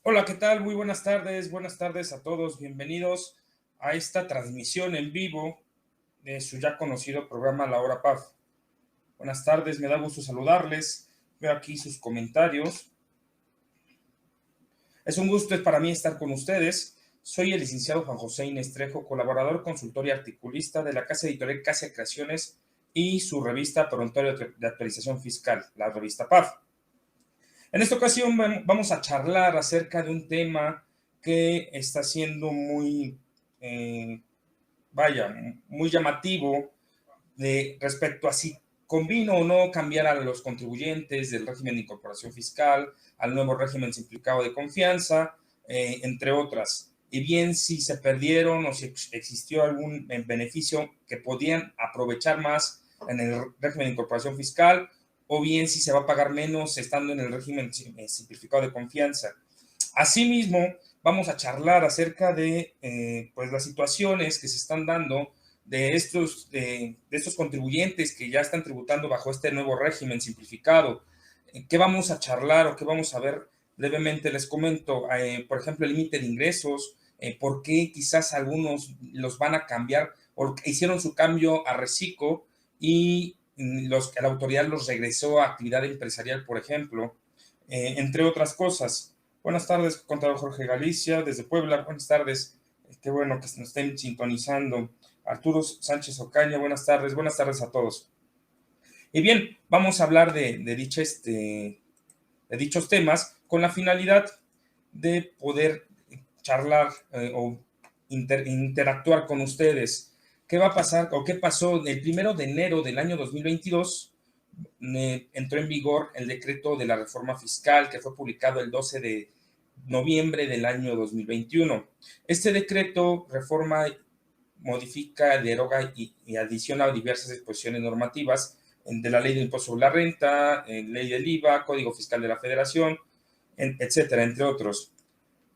Hola, ¿qué tal? Muy buenas tardes a todos. Bienvenidos a esta transmisión en vivo de su ya conocido programa La Hora PAF. Buenas tardes, me da gusto saludarles. Veo aquí sus comentarios. Es un gusto para mí estar con ustedes. Soy el licenciado Juan José Inés Trejo, colaborador, consultor y articulista de la casa editorial Casa Creaciones y su revista Prontuario de Actualización Fiscal, la revista PAF. En esta ocasión vamos a charlar acerca de un tema que está siendo eh, muy llamativo respecto a si convino o no cambiar a los contribuyentes del régimen de incorporación fiscal al nuevo régimen simplificado de confianza, entre otras. Y bien, si se perdieron o si existió algún beneficio que podían aprovechar más en el régimen de incorporación fiscal, o bien si se va a pagar menos estando en el régimen simplificado de confianza. Asimismo, vamos a charlar acerca de pues las situaciones que se están dando de estos contribuyentes que ya están tributando bajo este nuevo régimen simplificado. ¿Qué vamos a charlar o qué vamos a ver? Brevemente les comento, por ejemplo, el límite de ingresos, por qué quizás algunos los van a cambiar o hicieron su cambio a reciclo y la autoridad los regresó a actividad empresarial, por ejemplo, entre otras cosas. Buenas tardes, contador Jorge Galicia, desde Puebla. Buenas tardes, qué bueno que nos estén sintonizando. Arturo Sánchez Ocaña, buenas tardes a todos. Y bien, vamos a hablar de dichos temas con la finalidad de poder charlar o interactuar con ustedes. ¿Qué va a pasar o qué pasó? El 1 de enero del año 2022 entró en vigor el decreto de la reforma fiscal que fue publicado el 12 de noviembre del año 2021. Este decreto reforma, modifica, deroga y adiciona diversas disposiciones normativas de la Ley del Impuesto sobre la Renta, Ley del IVA, Código Fiscal de la Federación, etcétera, entre otros.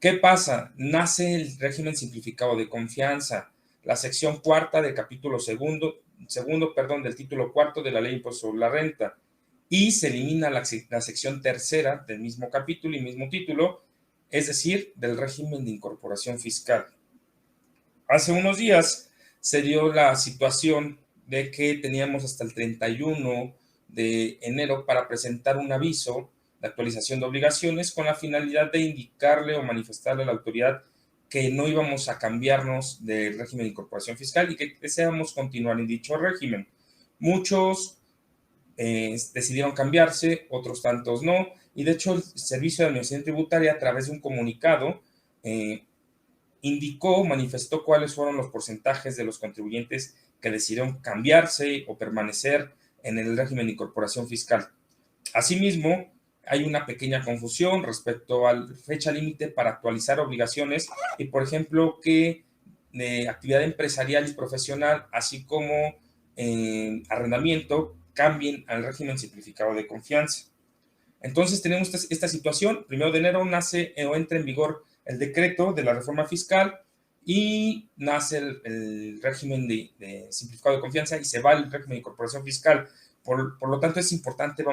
¿Qué pasa? Nace el régimen simplificado de confianza, la sección cuarta del capítulo segundo, del título cuarto de la Ley de Impuesto sobre la Renta, y se elimina la sección tercera del mismo capítulo y mismo título, es decir, del régimen de incorporación fiscal. Hace unos días se dio la situación de que teníamos hasta el 31 de enero para presentar un aviso de actualización de obligaciones con la finalidad de indicarle o manifestarle a la autoridad que no íbamos a cambiarnos del régimen de incorporación fiscal y que deseamos continuar en dicho régimen. Muchos decidieron cambiarse, otros tantos no, y de hecho el Servicio de Administración Tributaria, a través de un comunicado, manifestó cuáles fueron los porcentajes de los contribuyentes que decidieron cambiarse o permanecer en el régimen de incorporación fiscal. Asimismo, hay una pequeña confusión respecto a la fecha límite para actualizar obligaciones y, por ejemplo, que de actividad empresarial y profesional, así como arrendamiento, cambien al régimen simplificado de confianza. Entonces tenemos esta situación. 1 de enero nace o entra en vigor el decreto de la reforma fiscal y nace el régimen de simplificado de confianza y se va el régimen de incorporación fiscal. Por lo tanto, es importante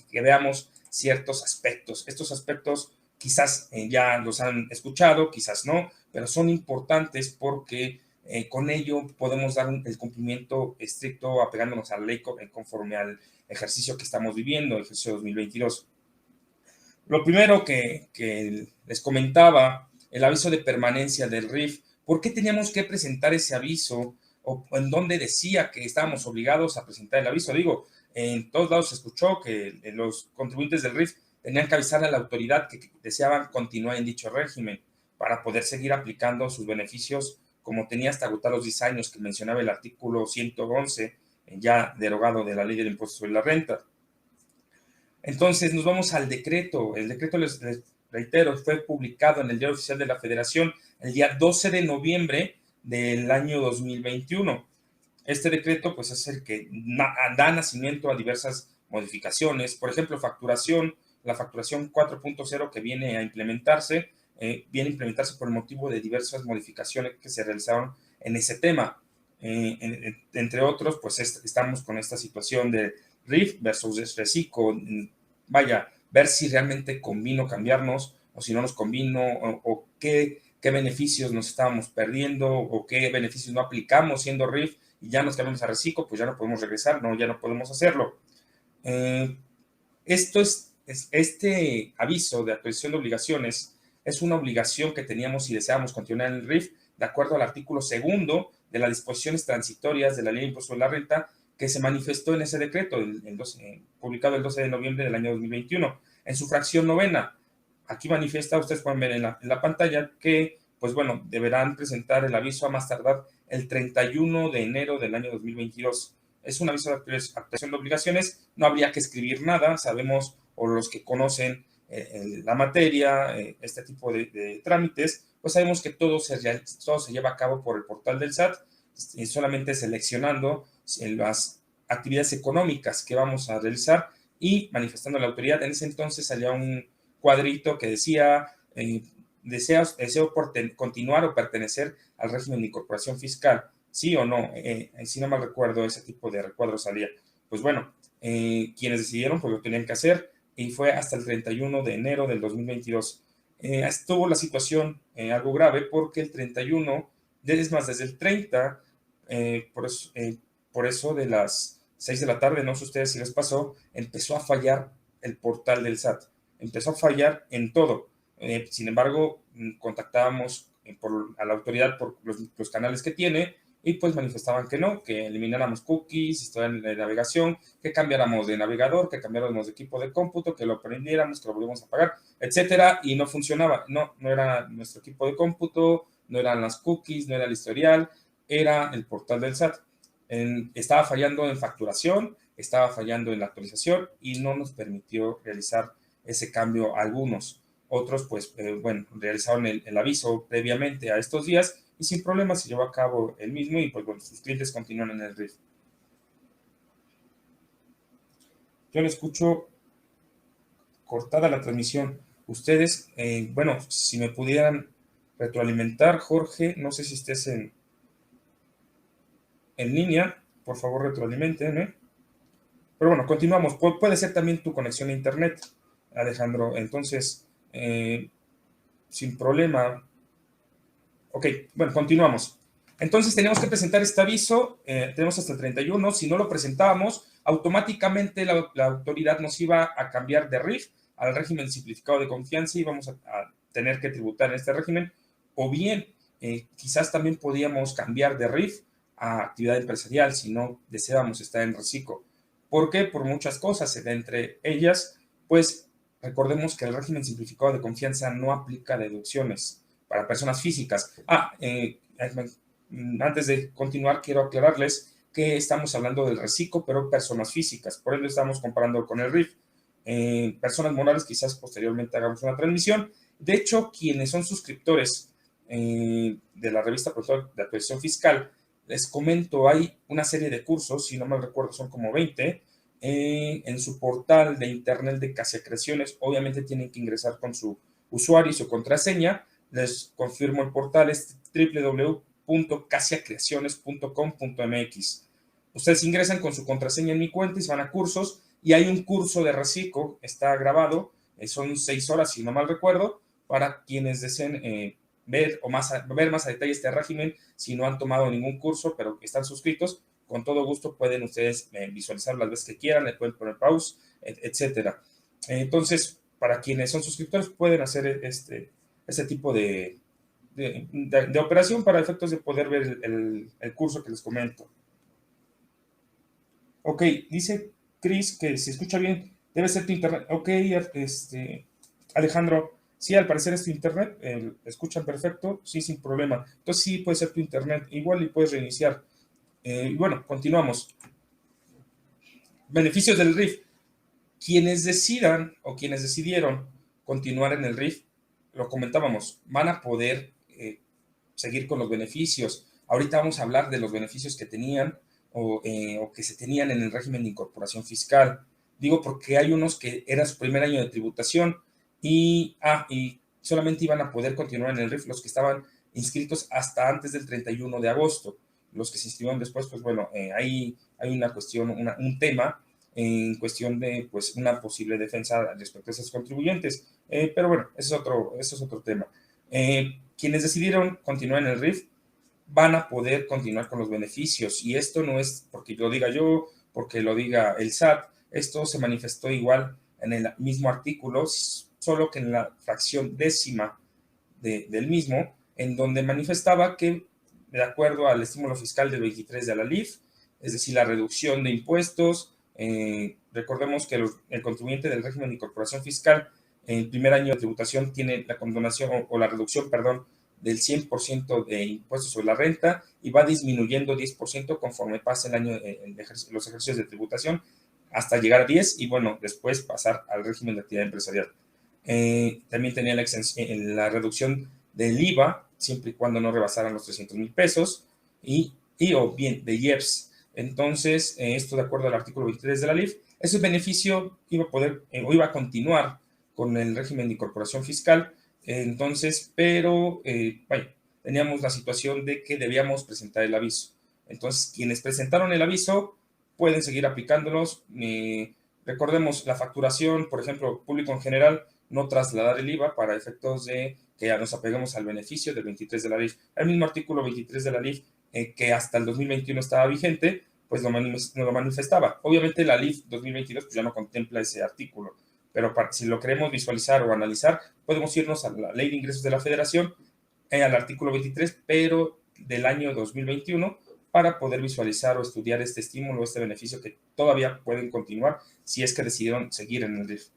que veamos ciertos aspectos. Estos aspectos quizás ya los han escuchado, quizás no, pero son importantes porque con ello podemos dar el cumplimiento estricto apegándonos a la ley conforme al ejercicio que estamos viviendo, el ejercicio 2022. Lo primero que les comentaba, el aviso de permanencia del RIF. ¿Por qué teníamos que presentar ese aviso? ¿O en dónde decía que estábamos obligados a presentar el aviso? Digo, en todos lados se escuchó que los contribuyentes del RIF tenían que avisar a la autoridad que deseaban continuar en dicho régimen para poder seguir aplicando sus beneficios como tenía hasta agotar los 10 años que mencionaba el artículo 111, ya derogado de la Ley del Impuesto sobre la Renta. Entonces nos vamos al decreto. El decreto, les reitero, fue publicado en el Diario Oficial de la Federación el día 12 de noviembre del año 2021. Este decreto pues es el que da nacimiento a diversas modificaciones. Por ejemplo, la facturación 4.0 que viene a implementarse, por el motivo de diversas modificaciones que se realizaron en ese tema. Entre otros, pues estamos con esta situación de RIF versus reciclo. Vaya, ver si realmente convino cambiarnos o si no nos convino, o qué beneficios nos estábamos perdiendo, o qué beneficios no aplicamos siendo RIF y ya nos cambiamos a reciclo, pues ya no podemos regresar, no, ya no podemos hacerlo. Este aviso de actualización de obligaciones es una obligación que teníamos si deseábamos continuar en el RIF, de acuerdo al artículo 2 de las disposiciones transitorias de la Ley de Impuesto de la Renta, que se manifestó en ese decreto, publicado el 12 de noviembre del año 2021. En su fracción novena, aquí manifiesta, ustedes pueden ver en la pantalla, que, pues bueno, deberán presentar el aviso a más tardar el 31 de enero del año 2022. Es un aviso de actualización de obligaciones, no habría que escribir nada, sabemos, o los que conocen la materia, este tipo de trámites, pues sabemos que todo se lleva a cabo por el portal del SAT, y solamente seleccionando las actividades económicas que vamos a realizar y manifestando la autoridad. En ese entonces salía un cuadrito que decía, deseo continuar o pertenecer al régimen de incorporación fiscal, sí o no, si no mal recuerdo, ese tipo de recuadro salía. Pues bueno, quienes decidieron, pues lo tenían que hacer, y fue hasta el 31 de enero del 2022. Estuvo la situación algo grave porque el 31, es más, desde el 30, por eso de las 6 de la tarde, no sé ustedes si les pasó, empezó a fallar el portal del SAT, empezó a fallar en todo. Sin embargo, contactábamos a la autoridad por los canales que tiene, y pues manifestaban que no, que elimináramos cookies, historia de navegación, que cambiáramos de navegador, que cambiáramos de equipo de cómputo, que lo prendiéramos, que lo volviéramos a apagar, etcétera, y no funcionaba. No era nuestro equipo de cómputo, no eran las cookies, no era el historial, era el portal del SAT. Estaba fallando en facturación, estaba fallando en la actualización y no nos permitió realizar ese cambio a algunos. Otros, pues, bueno, realizaron el aviso previamente a estos días y sin problemas se llevó a cabo el mismo, y pues bueno, sus clientes continúan en el RIF. Yo le escucho cortada la transmisión. Ustedes, bueno, si me pudieran retroalimentar, Jorge, no sé si estés en línea, por favor retroalimenten, Pero bueno, continuamos. Puede ser también tu conexión a internet, Alejandro. Entonces, sin problema. Ok, bueno, continuamos. Entonces tenemos que presentar este aviso, tenemos hasta el 31. Si no lo presentábamos, automáticamente la autoridad nos iba a cambiar de RIF al régimen simplificado de confianza y vamos a tener que tributar en este régimen, o bien quizás también podíamos cambiar de RIF a actividad empresarial si no deseábamos estar en reciclo. ¿Por qué? Por muchas cosas, entre ellas, pues recordemos que el régimen simplificado de confianza no aplica deducciones para personas físicas. Antes de continuar, quiero aclararles que estamos hablando del reciclo, pero personas físicas, por eso estamos comparando con el RIF. Personas morales, quizás posteriormente hagamos una transmisión. De hecho, quienes son suscriptores de la revista Profesor de Actualización Fiscal, les comento, hay una serie de cursos, si no me recuerdo son como 20, en su portal de internet de Casi Creaciones. Obviamente tienen que ingresar con su usuario y su contraseña. Les confirmo el portal, es www.casiacreaciones.com.mx. Ustedes ingresan con su contraseña en mi cuenta y se van a cursos, y hay un curso de reciclo, está grabado, son 6 horas si no mal recuerdo, para quienes deseen ver más a detalle este régimen. Si no han tomado ningún curso pero están suscritos, con todo gusto pueden ustedes visualizar las veces que quieran, le pueden poner pause, etcétera. Entonces, para quienes son suscriptores pueden hacer este tipo de operación para efectos de poder ver el curso que les comento. Ok, dice Chris que si escucha bien, debe ser tu internet. Ok, Alejandro, sí, al parecer es tu internet, escuchan perfecto, sí, sin problema. Entonces sí puede ser tu internet, igual y puedes reiniciar. Y bueno, continuamos. Beneficios del RIF. Quienes decidan o quienes decidieron continuar en el RIF, lo comentábamos, van a poder seguir con los beneficios. Ahorita vamos a hablar de los beneficios que tenían o que se tenían en el régimen de incorporación fiscal. Digo porque hay unos que era su primer año de tributación y solamente iban a poder continuar en el RIF los que estaban inscritos hasta antes del 31 de agosto. Los que se inscribieron después, pues bueno, ahí hay una cuestión, un tema en cuestión de pues, una posible defensa respecto a esos contribuyentes. Pero bueno, eso es otro tema. Quienes decidieron continuar en el RIF van a poder continuar con los beneficios, y esto no es porque lo diga yo, porque lo diga el SAT, esto se manifestó igual en el mismo artículo, solo que en la fracción décima del mismo, en donde manifestaba que, de acuerdo al estímulo fiscal del 23 de la LIF, es decir, la reducción de impuestos, recordemos que el contribuyente del régimen de incorporación fiscal en el primer año de tributación tiene la condonación o la reducción, perdón, del 100% de impuestos sobre la renta y va disminuyendo 10% conforme pasa el año en los ejercicios de tributación hasta llegar a 10 y bueno, después pasar al régimen de actividad empresarial. También tenía la reducción del IVA, siempre y cuando no rebasaran los 300,000 pesos, o bien de IEPS. Entonces, esto de acuerdo al artículo 23 de la LIF, ese beneficio iba a continuar con el régimen de incorporación fiscal. Entonces, pero, vaya, teníamos la situación de que debíamos presentar el aviso. Entonces, quienes presentaron el aviso pueden seguir aplicándolos. Recordemos la facturación, por ejemplo, público en general, no trasladar el IVA para efectos de que ya nos apeguemos al beneficio del 23 de la LIF. El mismo artículo 23 de la LIF, que hasta el 2021 estaba vigente, pues lo manifestaba. Obviamente la LIF 2022 pues ya no contempla ese artículo, pero si lo queremos visualizar o analizar, podemos irnos a la Ley de Ingresos de la Federación, al artículo 23, pero del año 2021, para poder visualizar o estudiar este estímulo, este beneficio que todavía pueden continuar si es que decidieron seguir en el RIF.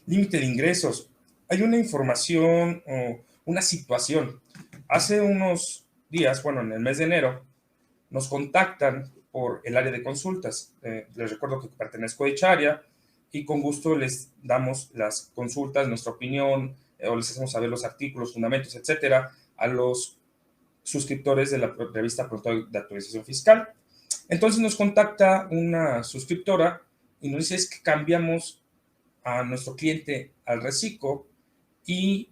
Límite de ingresos. Hay una información o una situación. Hace unos días, bueno, en el mes de enero, nos contactan por el área de consultas. Les recuerdo que pertenezco a dicha área y con gusto les damos las consultas, nuestra opinión, o les hacemos saber los artículos, fundamentos, etcétera, a los suscriptores de la revista Pronto de Actualización Fiscal. Entonces nos contacta una suscriptora y nos dice es que cambiamos a nuestro cliente al reciclo y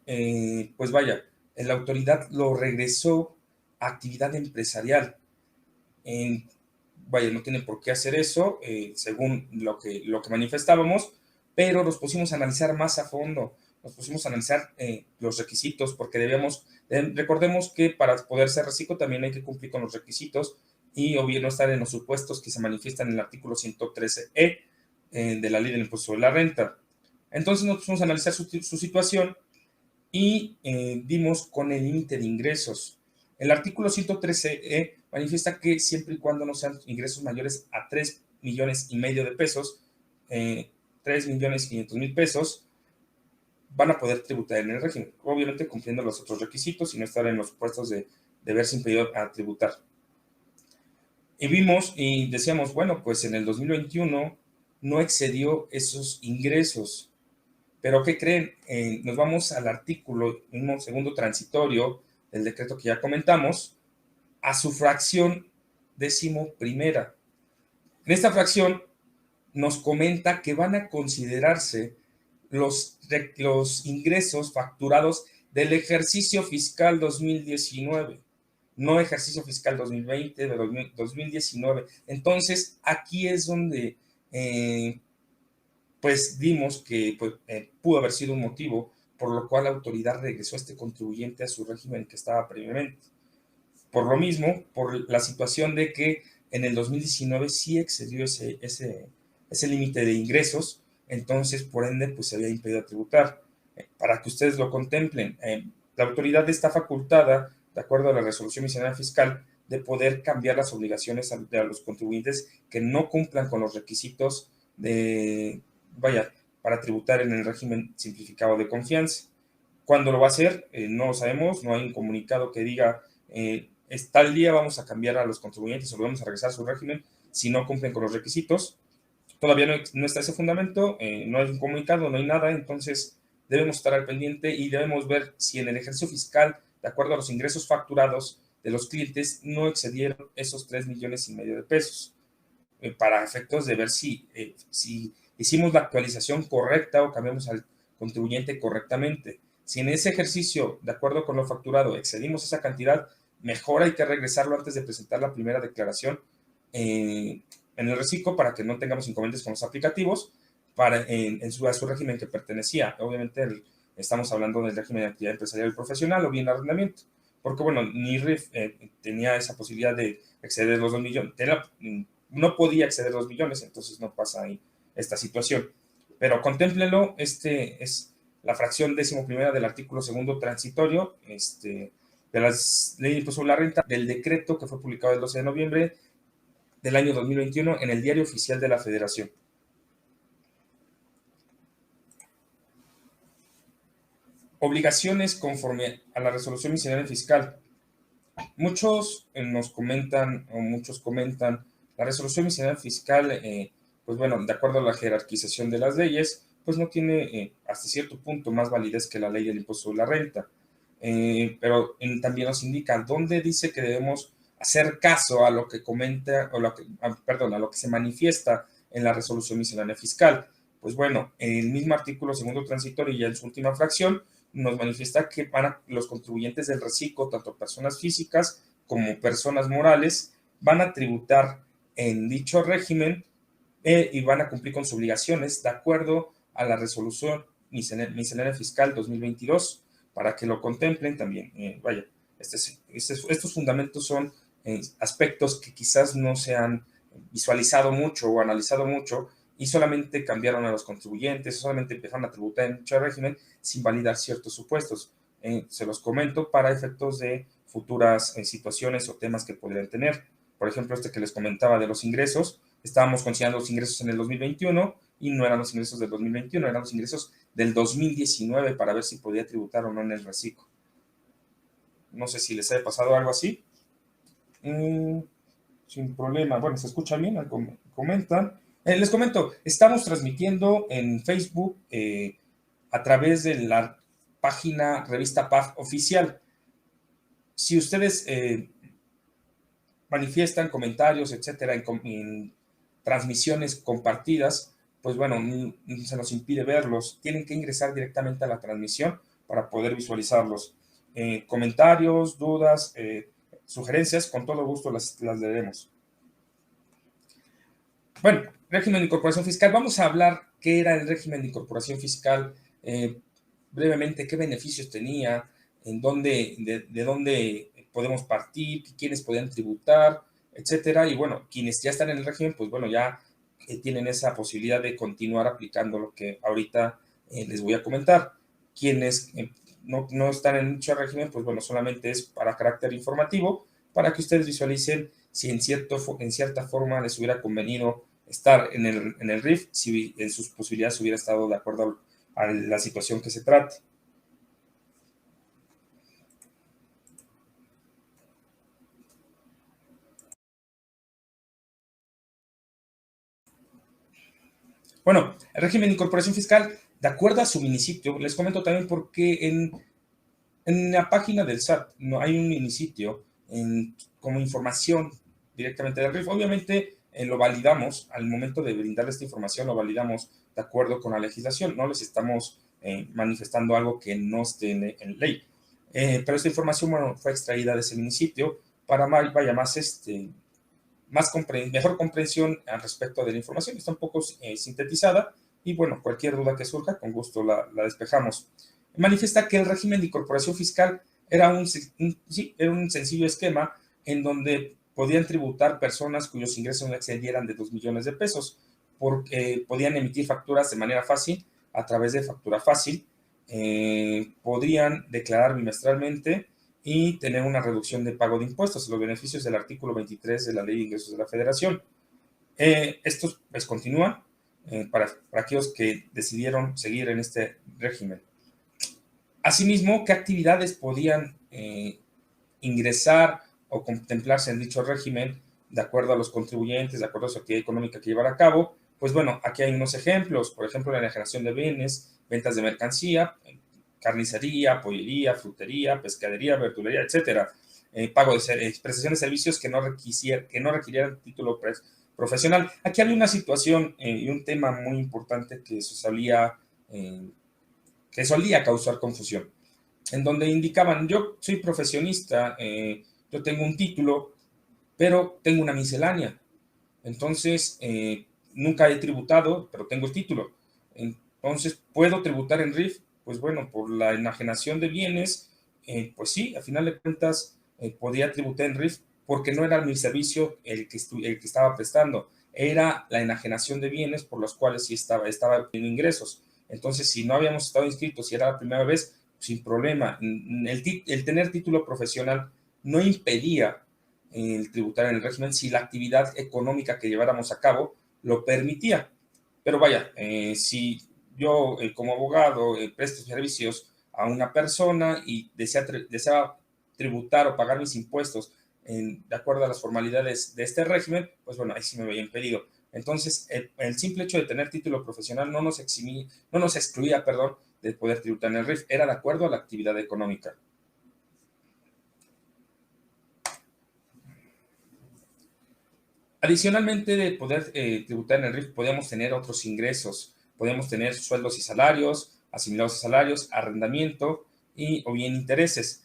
pues vaya, la autoridad lo regresó a actividad empresarial. Vaya, no tienen por qué hacer eso, según lo que manifestábamos, pero nos pusimos a analizar más a fondo, nos pusimos a analizar los requisitos, porque recordemos que para poder ser reciclo también hay que cumplir con los requisitos y o bien no estar en los supuestos que se manifiestan en el artículo 113E de la Ley del Impuesto sobre la Renta. Entonces nos pusimos a analizar su situación y dimos con el límite de ingresos. El artículo 113E manifiesta que siempre y cuando no sean ingresos mayores a 3,5 millones de pesos, 3,500,000 pesos, van a poder tributar en el régimen, obviamente cumpliendo los otros requisitos y no estar en los puestos de verse impedido a tributar. Y vimos y decíamos, bueno, pues en el 2021 no excedió esos ingresos. Pero ¿qué creen? Nos vamos al artículo, mismo segundo transitorio del decreto que ya comentamos, a su fracción 11ª. En esta fracción nos comenta que van a considerarse los ingresos facturados del ejercicio fiscal 2019, no ejercicio fiscal 2020, de 2019. Entonces, aquí es donde pues vimos que pudo haber sido un motivo por lo cual la autoridad regresó a este contribuyente a su régimen que estaba previamente. Por lo mismo, por la situación de que en el 2019 sí excedió ese límite de ingresos, entonces por ende pues se había impedido tributar. Para que ustedes lo contemplen, la autoridad está facultada, de acuerdo a la resolución misionera fiscal, de poder cambiar las obligaciones a los contribuyentes que no cumplan con los requisitos para tributar en el régimen simplificado de confianza. ¿Cuándo lo va a hacer? No lo sabemos, no hay un comunicado que diga tal día vamos a cambiar a los contribuyentes o vamos a regresar a su régimen si no cumplen con los requisitos. Todavía no está ese fundamento, no hay un comunicado, no hay nada, entonces debemos estar al pendiente y debemos ver si en el ejercicio fiscal, de acuerdo a los ingresos facturados de los clientes, no excedieron esos 3,5 millones de pesos, para efectos de ver si hicimos la actualización correcta o cambiamos al contribuyente correctamente. Si en ese ejercicio, de acuerdo con lo facturado, excedimos esa cantidad, mejor hay que regresarlo antes de presentar la primera declaración en el reciclo para que no tengamos inconvenientes con los aplicativos a su régimen que pertenecía. Obviamente estamos hablando del régimen de actividad empresarial y profesional o bien arrendamiento, porque bueno, NIRIF tenía esa posibilidad de exceder los 2 millones, no podía exceder los millones, entonces no pasa ahí esta situación. Pero contémplenlo, este es la fracción 11ª del artículo 2º transitorio de las leyes sobre la renta, del decreto que fue publicado el 12 de noviembre del año 2021 en el Diario Oficial de la Federación. Obligaciones conforme a la resolución miscelánea fiscal. Muchos nos comentan, o muchos comentan, la resolución miscelánea fiscal, pues bueno, de acuerdo a la jerarquización de las leyes, pues no tiene hasta cierto punto más validez que la ley del impuesto sobre la renta. Pero también nos indica dónde dice que debemos hacer caso a lo que comenta, o a lo que se manifiesta en la resolución miscelánea fiscal. Pues bueno, el mismo artículo 2º transitorio, ya en su última fracción, nos manifiesta que para los contribuyentes del reciclo, tanto personas físicas como personas morales, van a tributar en dicho régimen y van a cumplir con sus obligaciones de acuerdo a la resolución miscelánea fiscal 2022, para que lo contemplen también. Vaya, estos fundamentos son aspectos que quizás no se han visualizado mucho o analizado mucho, y solamente cambiaron a los contribuyentes, solamente empezaron a tributar en dicho régimen sin validar ciertos supuestos. Se los comento para efectos de futuras situaciones o temas que podrían tener. Por ejemplo, que les comentaba de los ingresos, estábamos considerando los ingresos en el 2021 y no eran los ingresos del 2021, eran los ingresos del 2019 para ver si podía tributar o no en el reciclo. No sé si les haya pasado algo así. Sin problema. Bueno, ¿se escucha bien? Comentan. Les comento, estamos transmitiendo en Facebook a través de la página Revista PAF Oficial. Si ustedes manifiestan comentarios, etcétera, en transmisiones compartidas, pues bueno, se nos impide verlos. Tienen que ingresar directamente a la transmisión para poder visualizarlos. Comentarios, dudas, sugerencias, con todo gusto las leeremos. Bueno, régimen de incorporación fiscal. Vamos a hablar qué era el régimen de incorporación fiscal, brevemente, qué beneficios tenía, de dónde podemos partir, quiénes podían tributar, etcétera. Y bueno, quienes ya están en el régimen, pues bueno, ya tienen esa posibilidad de continuar aplicando lo que ahorita les voy a comentar. Quienes no están en dicho régimen, pues bueno, solamente es para carácter informativo, para que ustedes visualicen si en cierta forma les hubiera convenido estar en el RIF, si en sus posibilidades hubiera estado de acuerdo a la situación que se trate. Bueno, el régimen de incorporación fiscal, de acuerdo a su municipio, les comento también porque en la página del SAT no hay un municipio como información directamente del RIF. Obviamente lo validamos, al momento de brindarle esta información, lo validamos de acuerdo con la legislación, no les estamos manifestando algo que no esté en ley. Pero esta información, bueno, fue extraída de ese municipio para mejor comprensión al respecto de la información. Está un poco sintetizada y bueno, cualquier duda que surja, con gusto la despejamos. Manifiesta que el régimen de incorporación fiscal era un sencillo esquema en donde podían tributar personas cuyos ingresos no excedieran de 2 millones de pesos, porque podían emitir facturas de manera fácil a través de factura fácil, podrían declarar bimestralmente y tener una reducción de pago de impuestos, los beneficios del artículo 23 de la Ley de Ingresos de la Federación. Estos pues continúan para aquellos que decidieron seguir en este régimen. Asimismo, ¿qué actividades podían ingresar o contemplarse en dicho régimen de acuerdo a los contribuyentes, de acuerdo a su actividad económica que llevar a cabo? Pues bueno, aquí hay unos ejemplos, por ejemplo, la enajenación de bienes, ventas de mercancía, carnicería, pollería, frutería, pescadería, verdulería, etcétera. Pago de prestación de servicios que no requirieran título profesional. Aquí había una situación y un tema muy importante que solía causar confusión, en donde indicaban, yo soy profesionista, yo tengo un título, pero tengo una miscelánea. Entonces, nunca he tributado, pero tengo el título. Entonces, ¿puedo tributar en RIF? Pues bueno, por la enajenación de bienes, pues sí, a final de cuentas, podía tributar en RIF porque no era mi servicio el que estaba prestando, era la enajenación de bienes por los cuales sí estaba obteniendo ingresos. Entonces, si no habíamos estado inscritos, si era la primera vez, sin problema. El tener título profesional no impedía el tributar en el régimen si la actividad económica que lleváramos a cabo lo permitía. Pero vaya, si yo como abogado presto servicios a una persona y desea tributar o pagar mis impuestos de acuerdo a las formalidades de este régimen, pues bueno, ahí sí me veía impedido. Entonces, el simple hecho de tener título profesional no nos excluía, perdón, de poder tributar en el RIF, era de acuerdo a la actividad económica. Adicionalmente de poder tributar en el RIF, podíamos tener otros ingresos, podíamos tener sueldos y salarios, asimilados a salarios, arrendamiento o bien intereses.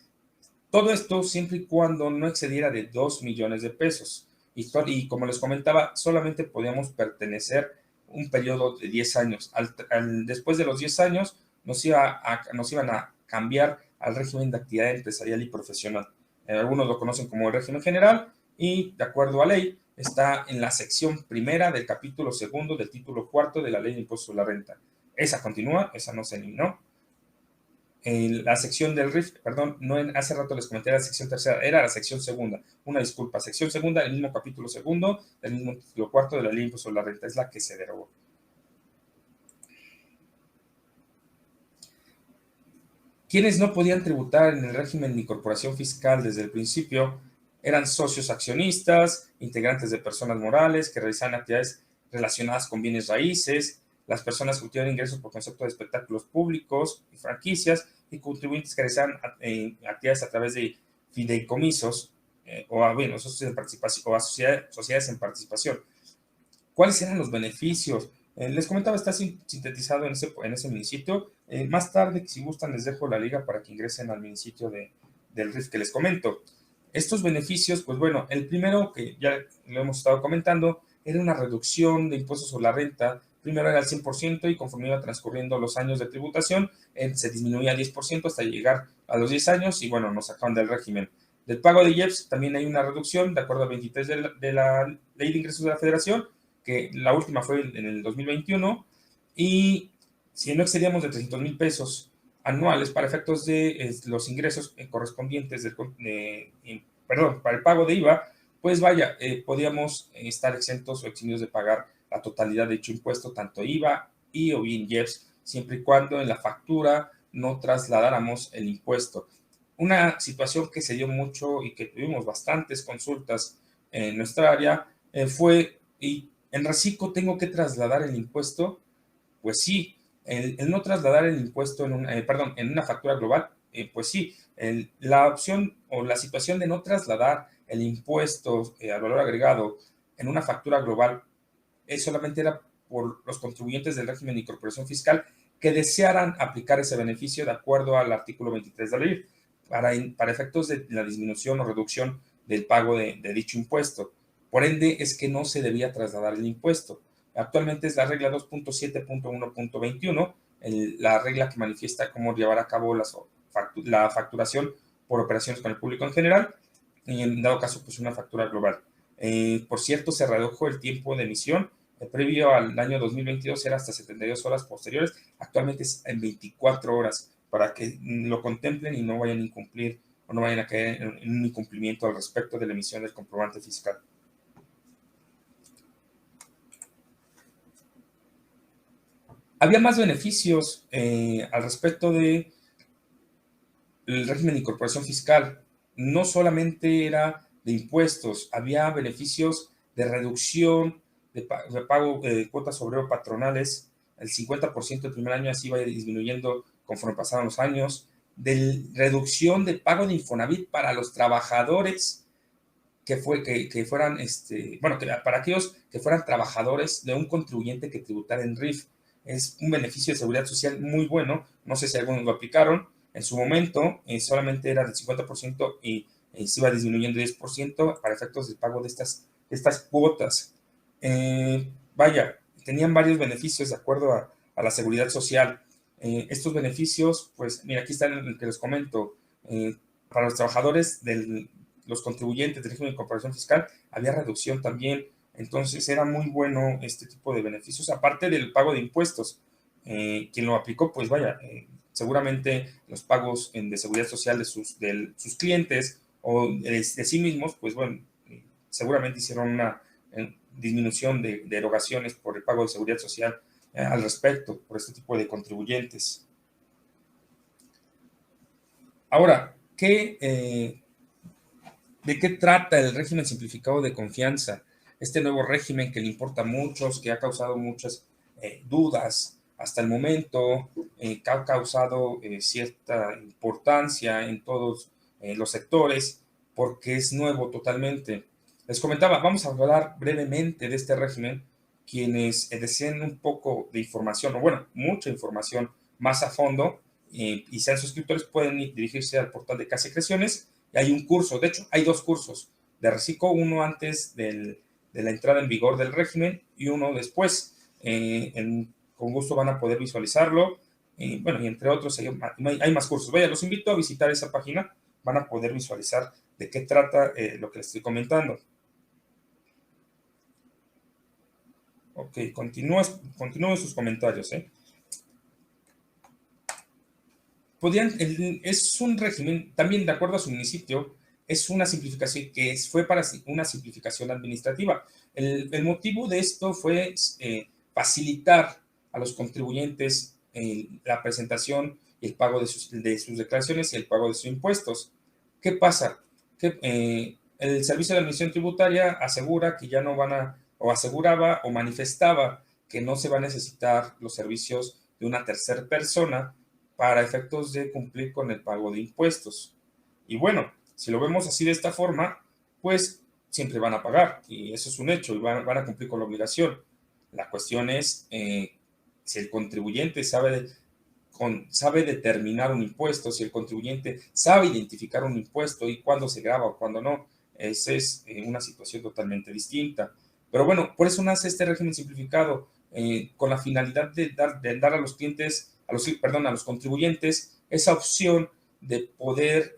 Todo esto siempre y cuando no excediera de 2 millones de pesos. Y como les comentaba, solamente podíamos pertenecer un periodo de 10 años. Después de los 10 años nos iban a cambiar al régimen de actividad empresarial y profesional. Algunos lo conocen como el régimen general y de acuerdo a ley está en la sección primera del capítulo segundo del título cuarto de la ley de impuestos sobre la renta. Esa continúa, esa no se eliminó. La sección del RIF, perdón, no hace rato les comenté la sección tercera, era la sección segunda, una disculpa, sección segunda, el mismo capítulo segundo, del mismo título cuarto de la ley de impuestos sobre la renta, es la que se derogó. Quienes no podían tributar en el régimen de incorporación fiscal desde el principio eran socios accionistas, integrantes de personas morales que realizaban actividades relacionadas con bienes raíces, las personas que obtienen ingresos por concepto de espectáculos públicos y franquicias y contribuyentes que realizaban actividades a través de fideicomisos bueno, socios en participación, o a sociedades en participación. ¿Cuáles eran los beneficios? Les comentaba, está sintetizado en ese minisitio. Más tarde, si gustan, les dejo la liga para que ingresen al minisitio del RIF que les comento. Estos beneficios, pues bueno, el primero que ya lo hemos estado comentando, era una reducción de impuestos sobre la renta. Primero era el 100% y conforme iba transcurriendo los años de tributación, se disminuía al 10% hasta llegar a los 10 años y bueno, nos sacaban del régimen. Del pago de IEPS también hay una reducción, de acuerdo al 23 de la Ley de Ingresos de la Federación, que la última fue en el 2021, y si no excedíamos de 300,000 pesos anuales para efectos de los ingresos correspondientes perdón, para el pago de IVA, pues vaya, podíamos estar exentos o eximidos de pagar la totalidad de dicho impuesto, tanto IVA y o bien IEPS, siempre y cuando en la factura no trasladáramos el impuesto. Una situación que se dio mucho y que tuvimos bastantes consultas en nuestra área fue, ¿y en reciclo tengo que trasladar el impuesto? Pues sí, el no trasladar el impuesto en una factura global, pues sí, la opción o la situación de no trasladar el impuesto al valor agregado en una factura global solamente era por los contribuyentes del régimen de incorporación fiscal que desearan aplicar ese beneficio de acuerdo al artículo 23 de la ley para efectos de la disminución o reducción del pago de dicho impuesto. Por ende, es que no se debía trasladar el impuesto. Actualmente es la regla 2.7.1.21, la regla que manifiesta cómo llevar a cabo la facturación por operaciones con el público en general y en dado caso, pues una factura global. Por cierto, se redujo el tiempo de emisión. Previo al año 2022 era hasta 72 horas posteriores. Actualmente es en 24 horas para que lo contemplen y no vayan a incumplir o no vayan a caer en un incumplimiento al respecto de la emisión del comprobante fiscal. Había más beneficios al respecto del régimen de incorporación fiscal. No solamente era de impuestos, había beneficios de reducción de pago de cuotas obrero patronales, el 50% el primer año, así va disminuyendo conforme pasaron los años, de reducción de pago de Infonavit para los trabajadores que fueran, bueno, para aquellos que fueran trabajadores de un contribuyente que tributara en RIF. Es un beneficio de seguridad social muy bueno, no sé si algunos lo aplicaron, en su momento solamente era del 50% y se iba disminuyendo 10% para efectos del pago de estas cuotas. Vaya, tenían varios beneficios de acuerdo a la seguridad social. Estos beneficios, pues mira, aquí están el que les comento. Para los trabajadores los contribuyentes del régimen de comparación fiscal, había reducción también. Entonces era muy bueno este tipo de beneficios, aparte del pago de impuestos. Quien lo aplicó, pues vaya, seguramente los pagos de seguridad social de sus clientes o de sí mismos, pues bueno, seguramente hicieron una disminución de erogaciones por el pago de seguridad social al respecto, por este tipo de contribuyentes. Ahora, ¿de qué trata el régimen simplificado de confianza? Este nuevo régimen que le importa a muchos, que ha causado muchas dudas hasta el momento, que ha causado cierta importancia en todos los sectores, porque es nuevo totalmente. Les comentaba, vamos a hablar brevemente de este régimen. Quienes deseen un poco de información, o bueno, mucha información más a fondo, y sean suscriptores, pueden dirigirse al portal de Case Creaciones. Y hay un curso, de hecho, hay dos cursos de reciclo, uno antes de la entrada en vigor del régimen y uno después. Con gusto van a poder visualizarlo. Bueno, y entre otros, hay más cursos. Vaya, los invito a visitar esa página, van a poder visualizar de qué trata lo que les estoy comentando. Ok, continúen sus comentarios. Es un régimen, también de acuerdo a su municipio, es una simplificación fue para una simplificación administrativa. El motivo de esto fue facilitar a los contribuyentes la presentación y el pago de sus declaraciones y el pago de sus impuestos. ¿Qué pasa? Que el Servicio de Administración Tributaria asegura que ya no o aseguraba o manifestaba que no se va a necesitar los servicios de una tercera persona para efectos de cumplir con el pago de impuestos. Y bueno, si lo vemos así de esta forma, pues siempre van a pagar, y eso es un hecho, y van a cumplir con la obligación. La cuestión es si el contribuyente sabe determinar un impuesto, si el contribuyente sabe identificar un impuesto y cuándo se graba o cuándo no. Esa es una situación totalmente distinta. Pero bueno, por eso nace este régimen simplificado, con la finalidad de dar a los clientes, a los contribuyentes, esa opción de poder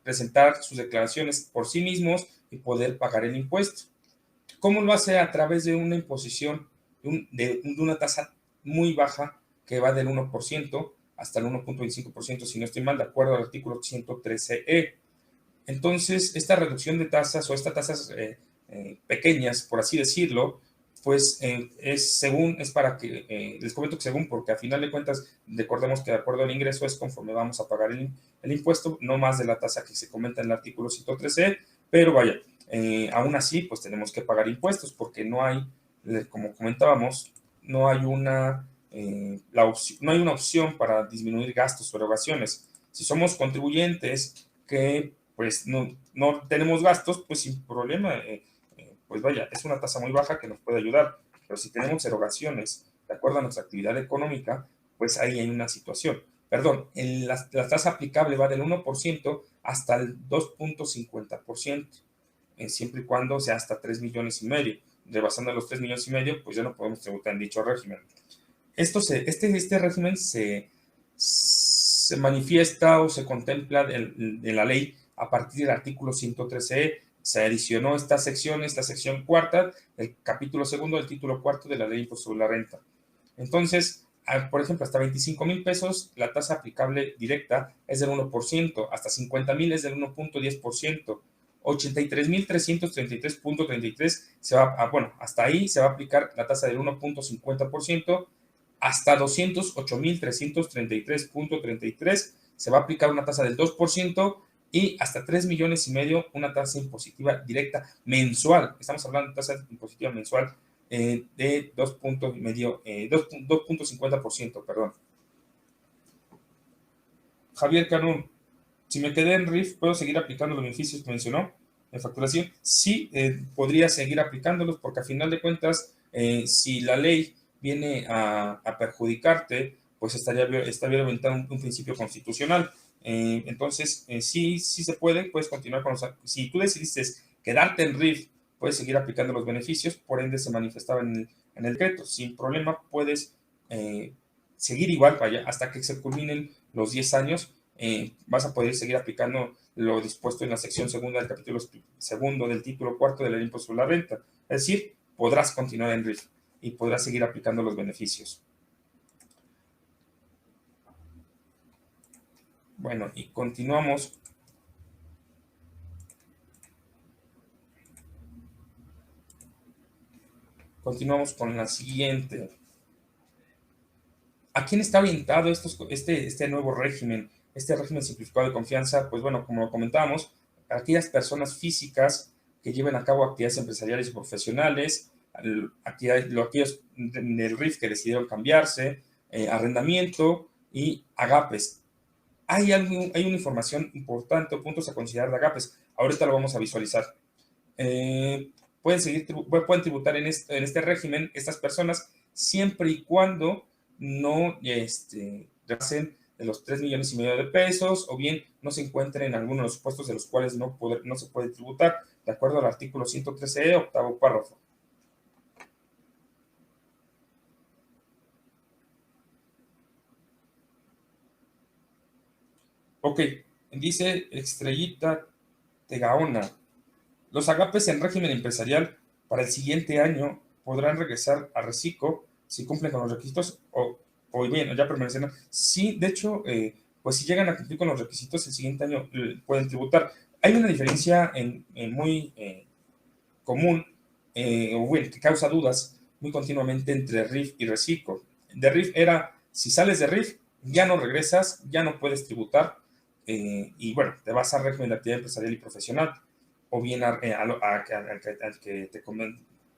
presentar sus declaraciones por sí mismos y poder pagar el impuesto. ¿Cómo lo hace? A través de una imposición de una tasa muy baja que va del 1% hasta el 1.25%, si no estoy mal, de acuerdo al artículo 113E. Entonces, esta reducción de tasas o estas tasas pequeñas, por así decirlo, pues es para que, les comento que según, porque a final de cuentas, recordemos que de acuerdo al ingreso es conforme vamos a pagar el impuesto, no más de la tasa que se comenta en el artículo 113E, pero vaya, aún así, pues tenemos que pagar impuestos porque no hay, como comentábamos, no hay una opción para disminuir gastos o erogaciones. Si somos contribuyentes que pues no tenemos gastos, pues sin problema, pues vaya, es una tasa muy baja que nos puede ayudar. Pero si tenemos erogaciones de acuerdo a nuestra actividad económica, pues ahí hay una situación. Perdón, la tasa aplicable va del 1% hasta el 2.50%, siempre y cuando sea hasta 3,5 millones. Rebasando los 3,5 millones, pues ya no podemos tributar en dicho régimen. Este régimen se manifiesta o se contempla de la ley a partir del artículo 113E. Se adicionó esta sección cuarta, el capítulo segundo del título cuarto de la ley de impuesto sobre la renta. Entonces, por ejemplo, hasta 25,000 pesos, la tasa aplicable directa es del 1%, hasta 50,000 es del 1.10%, 83,333.33 hasta ahí se va a aplicar la tasa del 1.50%, hasta 208,333.33 se va a aplicar una tasa del 2%, y hasta 3,5 millones una tasa impositiva directa mensual. Estamos hablando de tasa impositiva mensual de 2.50%, perdón. Javier Canún, si me quedé en RIF, ¿puedo seguir aplicando los beneficios que mencionó en facturación? Sí, podría seguir aplicándolos, porque a final de cuentas, si la ley viene a perjudicarte, pues estaría violentando un principio constitucional. Entonces, sí, sí se puede, puedes continuar con los... Si tú decidiste quedarte en RIF, puedes seguir aplicando los beneficios, por ende se manifestaba en el decreto. Sin problema, puedes seguir igual, vaya, hasta que se culminen los 10 años, vas a poder seguir aplicando lo dispuesto en la sección segunda del capítulo segundo del título cuarto de la ley de impuesto sobre la renta. Es decir, podrás continuar en RIF y podrás seguir aplicando los beneficios. Bueno, y continuamos. Continuamos con la siguiente. ¿A quién está orientado este nuevo régimen? Este régimen simplificado de confianza, pues bueno, como lo comentábamos, a aquellas personas físicas que lleven a cabo actividades empresariales y profesionales, aquellos del RIF que decidieron cambiarse, arrendamiento y agapes. Hay una información importante o puntos a considerar de agapes. Ahorita lo vamos a visualizar. Pueden tributar en este régimen estas personas siempre y cuando no hacen de los 3,5 millones de pesos o bien no se encuentren en alguno de los supuestos de los cuales no se puede tributar, de acuerdo al artículo 113E, octavo párrafo. Ok, dice Estrellita Tegaona. Los agapes en régimen empresarial para el siguiente año podrán regresar a reciclo si cumplen con los requisitos o bien, ya permanecen. Sí, de hecho, pues si llegan a cumplir con los requisitos, el siguiente año pueden tributar. Hay una diferencia muy común, o bueno, que causa dudas muy continuamente entre RIF y reciclo. De RIF era, si sales de RIF, ya no regresas, ya no puedes tributar, y bueno, te vas al régimen de actividad empresarial y profesional, o bien al que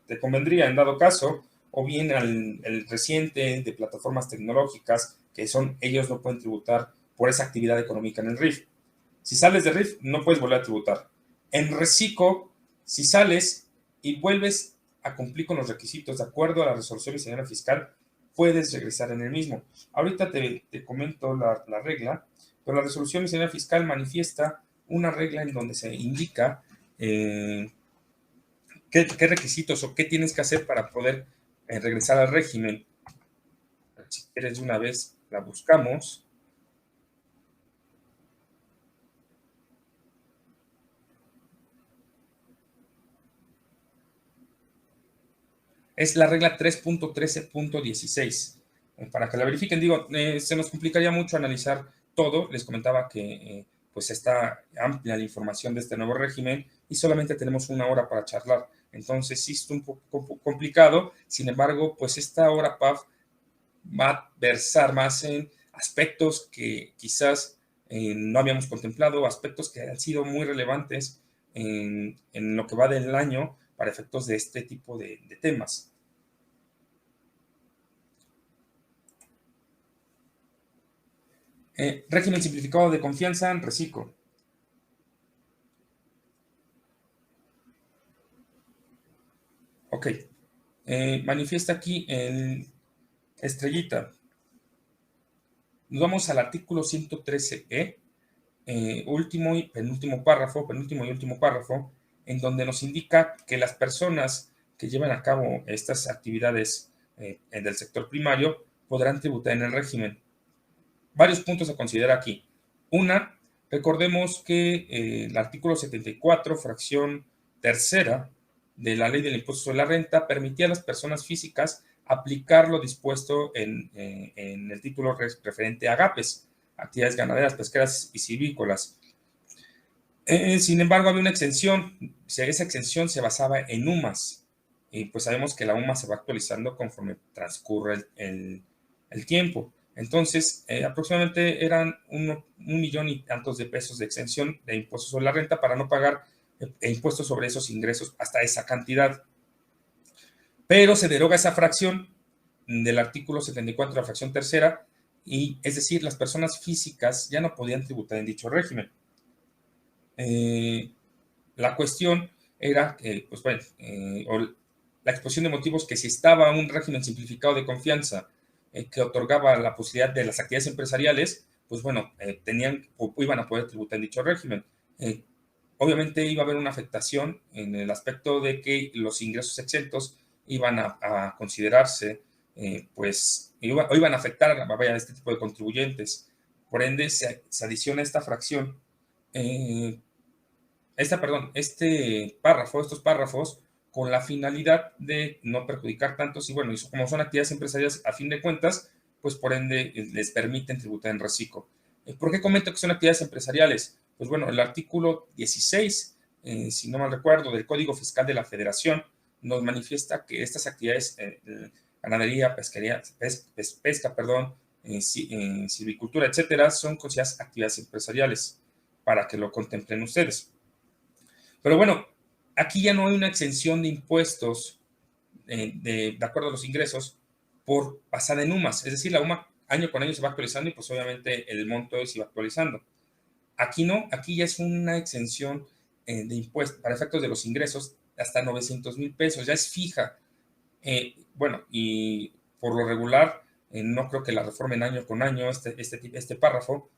te convendría en dado caso, o bien al reciente de plataformas tecnológicas, que son, ellos no pueden tributar por esa actividad económica en el RIF. Si sales de RIF, no puedes volver a tributar. En reciclo, si sales y vuelves a cumplir con los requisitos de acuerdo a la resolución miscelánea fiscal, puedes regresar en el mismo. Ahorita te comento la regla, pero la resolución miscelánea fiscal manifiesta una regla en donde se indica qué requisitos o qué tienes que hacer para poder regresar al régimen. Si quieres de una vez la buscamos. Es la regla 3.13.16. Para que la verifiquen, digo, se nos complicaría mucho analizar todo. Les comentaba que pues está amplia la información de este nuevo régimen y solamente tenemos una hora para charlar. Entonces sí es un poco complicado. Sin embargo, pues esta hora, PAF, va a versar más en aspectos que quizás no habíamos contemplado, aspectos que han sido muy relevantes en lo que va del año para efectos de este tipo de temas. Régimen simplificado de confianza en reciclo. Ok. Manifiesta aquí el estrellita. Nos vamos al artículo 113E, último y penúltimo párrafo, penúltimo y último párrafo, en donde nos indica que las personas que llevan a cabo estas actividades del sector primario podrán tributar en el régimen. Varios puntos a considerar aquí. Una, recordemos que el artículo 74, fracción tercera de la ley del impuesto sobre la renta permitía a las personas físicas aplicar lo dispuesto en el título referente a agapes, actividades ganaderas, pesqueras y silvícolas. Sin embargo, había una exención. Esa exención se basaba en UMAS. Y pues sabemos que la UMA se va actualizando conforme transcurre el tiempo. Entonces, aproximadamente eran 1,000,000 y tantos de pesos de exención de impuestos sobre la renta para no pagar impuestos sobre esos ingresos hasta esa cantidad. Pero se deroga esa fracción del artículo 74 de la fracción tercera, y es decir, las personas físicas ya no podían tributar en dicho régimen. La cuestión era, pues bueno, la exposición de motivos que si estaba un régimen simplificado de confianza que otorgaba la posibilidad de las actividades empresariales, pues bueno, tenían o iban a poder tributar en dicho régimen. Obviamente iba a haber una afectación en el aspecto de que los ingresos exentos iban a considerarse, pues, iban a afectar a este tipo de contribuyentes. Por ende, se adiciona esta fracción, estos párrafos, con la finalidad de no perjudicar tanto, y bueno, y como son actividades empresariales, a fin de cuentas, pues por ende les permiten tributar en reciclo. ¿Por qué comento que son actividades empresariales? Pues bueno, el artículo 16, si no mal recuerdo, del Código Fiscal de la Federación, nos manifiesta que estas actividades, ganadería, pesquería, pesca, perdón, silvicultura, etcétera, son consideradas actividades empresariales, para que lo contemplen ustedes. Pero bueno, aquí ya no hay una exención de impuestos de acuerdo a los ingresos por basada en UMAS. Es decir, la UMA año con año se va actualizando y pues obviamente el monto se va actualizando. Aquí no, aquí ya es una exención de impuestos para efectos de los ingresos hasta 900 mil pesos, ya es fija. Bueno, y por lo regular, no creo que la reformen año con año este párrafo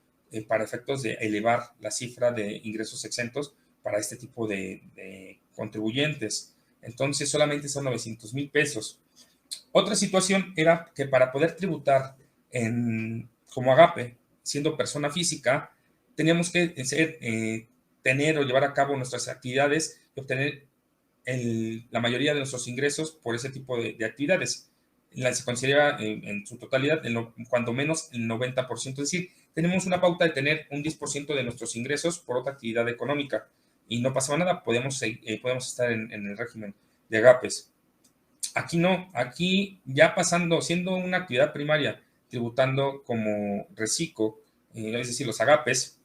para efectos de elevar la cifra de ingresos exentos para este tipo de contribuyentes. Entonces, solamente son 900 mil pesos. Otra situación era que para poder tributar como agape, siendo persona física, teníamos que tener o llevar a cabo nuestras actividades y obtener la mayoría de nuestros ingresos por ese tipo de actividades. Se considera en su totalidad, cuando menos el 90%. Es decir, tenemos una pauta de tener un 10% de nuestros ingresos por otra actividad económica y no pasaba nada, podemos estar en el régimen de agapes. Aquí no, aquí ya pasando, siendo una actividad primaria, tributando como reciclo, es decir, los agapes,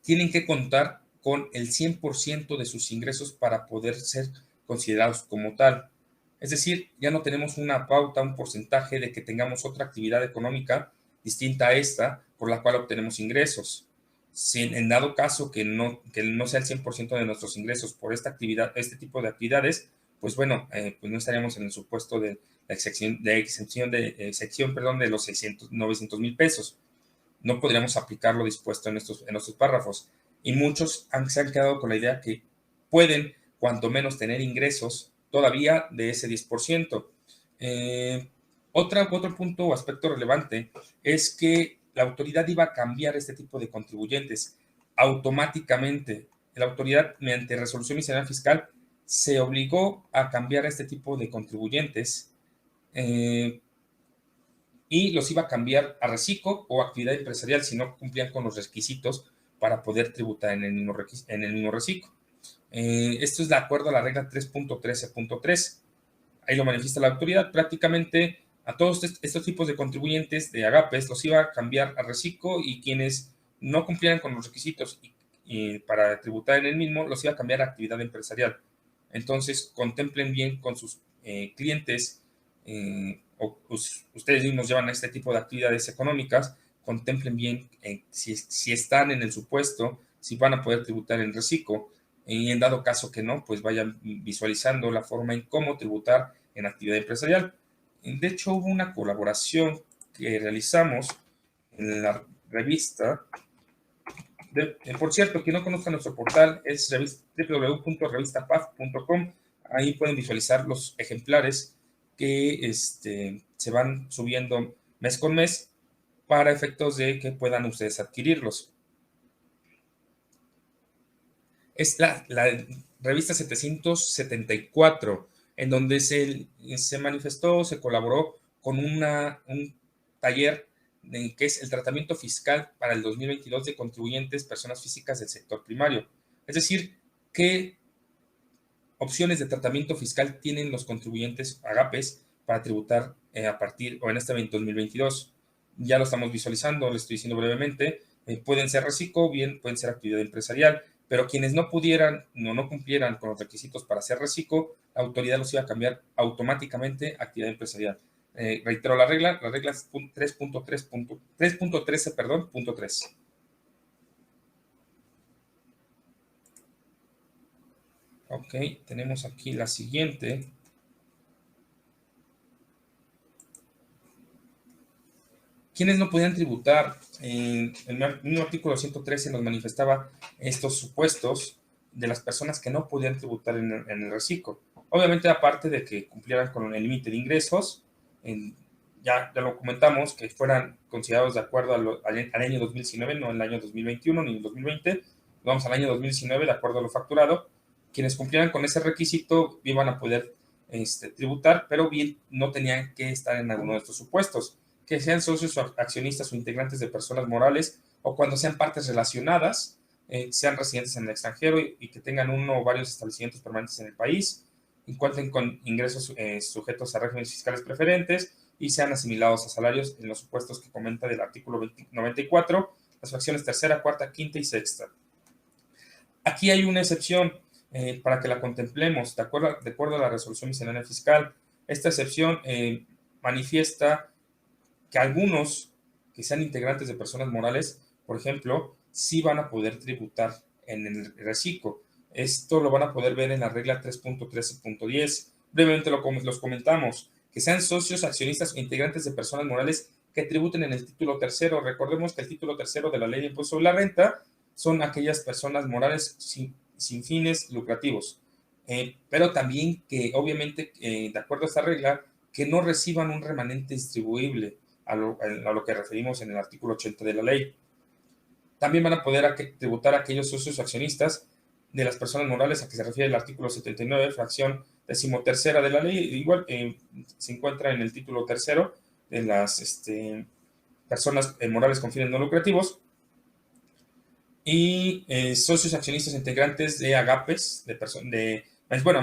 tienen que contar con el 100% de sus ingresos para poder ser considerados como tal. Es decir, ya no tenemos una pauta, un porcentaje de que tengamos otra actividad económica distinta a esta por la cual obtenemos ingresos. Si en dado caso que no sea el 100% de nuestros ingresos por esta actividad, este tipo de actividades, pues bueno, pues no estaríamos en el supuesto de la excepción de los 900 mil pesos. No podríamos aplicar lo dispuesto en estos párrafos. Y muchos se han quedado con la idea que pueden, cuanto menos, tener ingresos todavía de ese 10%. Otro punto o aspecto relevante es que la autoridad iba a cambiar este tipo de contribuyentes automáticamente. La autoridad, mediante resolución miscelánea fiscal, se obligó a cambiar este tipo de contribuyentes y los iba a cambiar a reciclo o actividad empresarial si no cumplían con los requisitos para poder tributar en el mismo reciclo. Esto es de acuerdo a la regla 3.13.3. Ahí lo manifiesta la autoridad. Prácticamente a todos estos tipos de contribuyentes de agapes los iba a cambiar a reciclo y quienes no cumplieran con los requisitos y para tributar en el mismo los iba a cambiar a actividad empresarial. Entonces, contemplen bien con sus clientes o ustedes mismos llevan este tipo de actividades económicas, contemplen bien si están en el supuesto, si van a poder tributar en reciclo, y en dado caso que no, pues vayan visualizando la forma en cómo tributar en actividad empresarial. De hecho, hubo una colaboración que realizamos en la revista. Por cierto, quien no conozca nuestro portal es www.revistapaf.com. Ahí pueden visualizar los ejemplares que se van subiendo mes con mes para efectos de que puedan ustedes adquirirlos. Es la revista 774, en donde se manifestó, se colaboró con un taller que es el tratamiento fiscal para el 2022 de contribuyentes, personas físicas del sector primario. Es decir, qué opciones de tratamiento fiscal tienen los contribuyentes agapes para tributar a partir o en este 2022. Ya lo estamos visualizando, le estoy diciendo brevemente. Pueden ser reciclo, bien pueden ser actividad empresarial, pero quienes no pudieran no cumplieran con los requisitos para hacer reciclo, la autoridad los iba a cambiar automáticamente a actividad empresarial. Reitero la regla es 3.13, perdón, punto 3. Ok, tenemos aquí la siguiente. ¿Quiénes no podían tributar? En el mismo artículo 113 nos manifestaba estos supuestos de las personas que no podían tributar en el reciclo. Obviamente, aparte de que cumplieran con el límite de ingresos, ya lo comentamos, que fueran considerados de acuerdo al año 2019, no el año 2021 ni el 2020, vamos al año 2019 de acuerdo a lo facturado. Quienes cumplieran con ese requisito iban a poder tributar, pero bien no tenían que estar en alguno de estos supuestos, que sean socios o accionistas o integrantes de personas morales, o cuando sean partes relacionadas, sean residentes en el extranjero y que tengan uno o varios establecimientos permanentes en el país, y cuenten con ingresos sujetos a regímenes fiscales preferentes y sean asimilados a salarios en los supuestos que comenta del artículo 94, las fracciones tercera, cuarta, quinta y sexta. Aquí hay una excepción para que la contemplemos, de acuerdo a la resolución miscelánea fiscal. Esta excepción manifiesta que algunos que sean integrantes de personas morales, por ejemplo, sí van a poder tributar en el reciclo. Esto lo van a poder ver en la regla 3.13.10. Brevemente los comentamos. Que sean socios, accionistas o integrantes de personas morales que tributen en el título tercero. Recordemos que el título tercero de la Ley de Impuesto sobre la Renta son aquellas personas morales sin fines lucrativos. Pero también que, obviamente, de acuerdo a esta regla, que no reciban un remanente distribuible a lo que referimos en el artículo 80 de la ley. También van a poder tributar a aquellos socios accionistas de las personas morales a que se refiere el artículo 79, fracción 13ª de la ley. Igual se encuentra en el título tercero de las personas morales con fines no lucrativos. Y socios accionistas integrantes de agapes,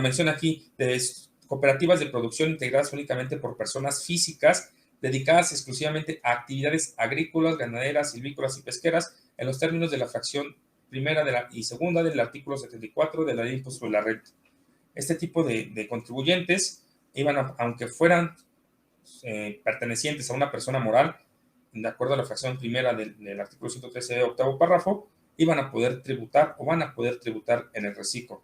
menciona aquí de cooperativas de producción integradas únicamente por personas físicas dedicadas exclusivamente a actividades agrícolas, ganaderas, silvícolas y pesqueras en los términos de la fracción primera y segunda del artículo 74 de la Ley de Impuesto sobre la Renta. Este tipo de contribuyentes aunque fueran pertenecientes a una persona moral, de acuerdo a la fracción primera del artículo 113, octavo párrafo, iban a poder tributar o van a poder tributar en el reciclo.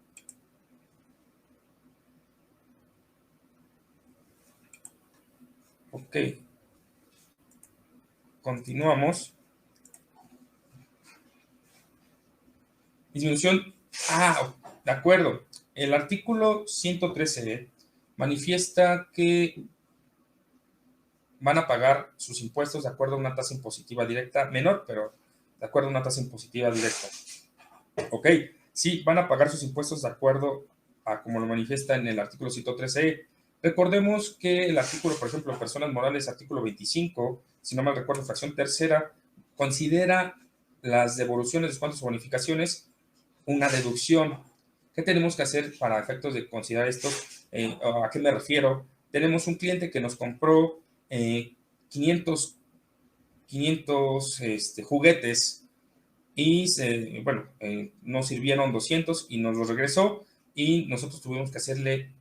Ok. Continuamos. Disminución. De acuerdo. El artículo 113 manifiesta que van a pagar sus impuestos de acuerdo a una tasa impositiva directa menor, pero de acuerdo a una tasa impositiva directa. Ok, sí, van a pagar sus impuestos de acuerdo a como lo manifiesta en el artículo 113. Recordemos que el artículo, por ejemplo, personas morales, artículo 25, si no mal recuerdo, fracción tercera, considera las devoluciones, descuentos o bonificaciones una deducción. ¿Qué tenemos que hacer para efectos de considerar esto? ¿A qué me refiero? Tenemos un cliente que nos compró 500 juguetes y nos sirvieron 200 y nos los regresó y nosotros tuvimos que hacerle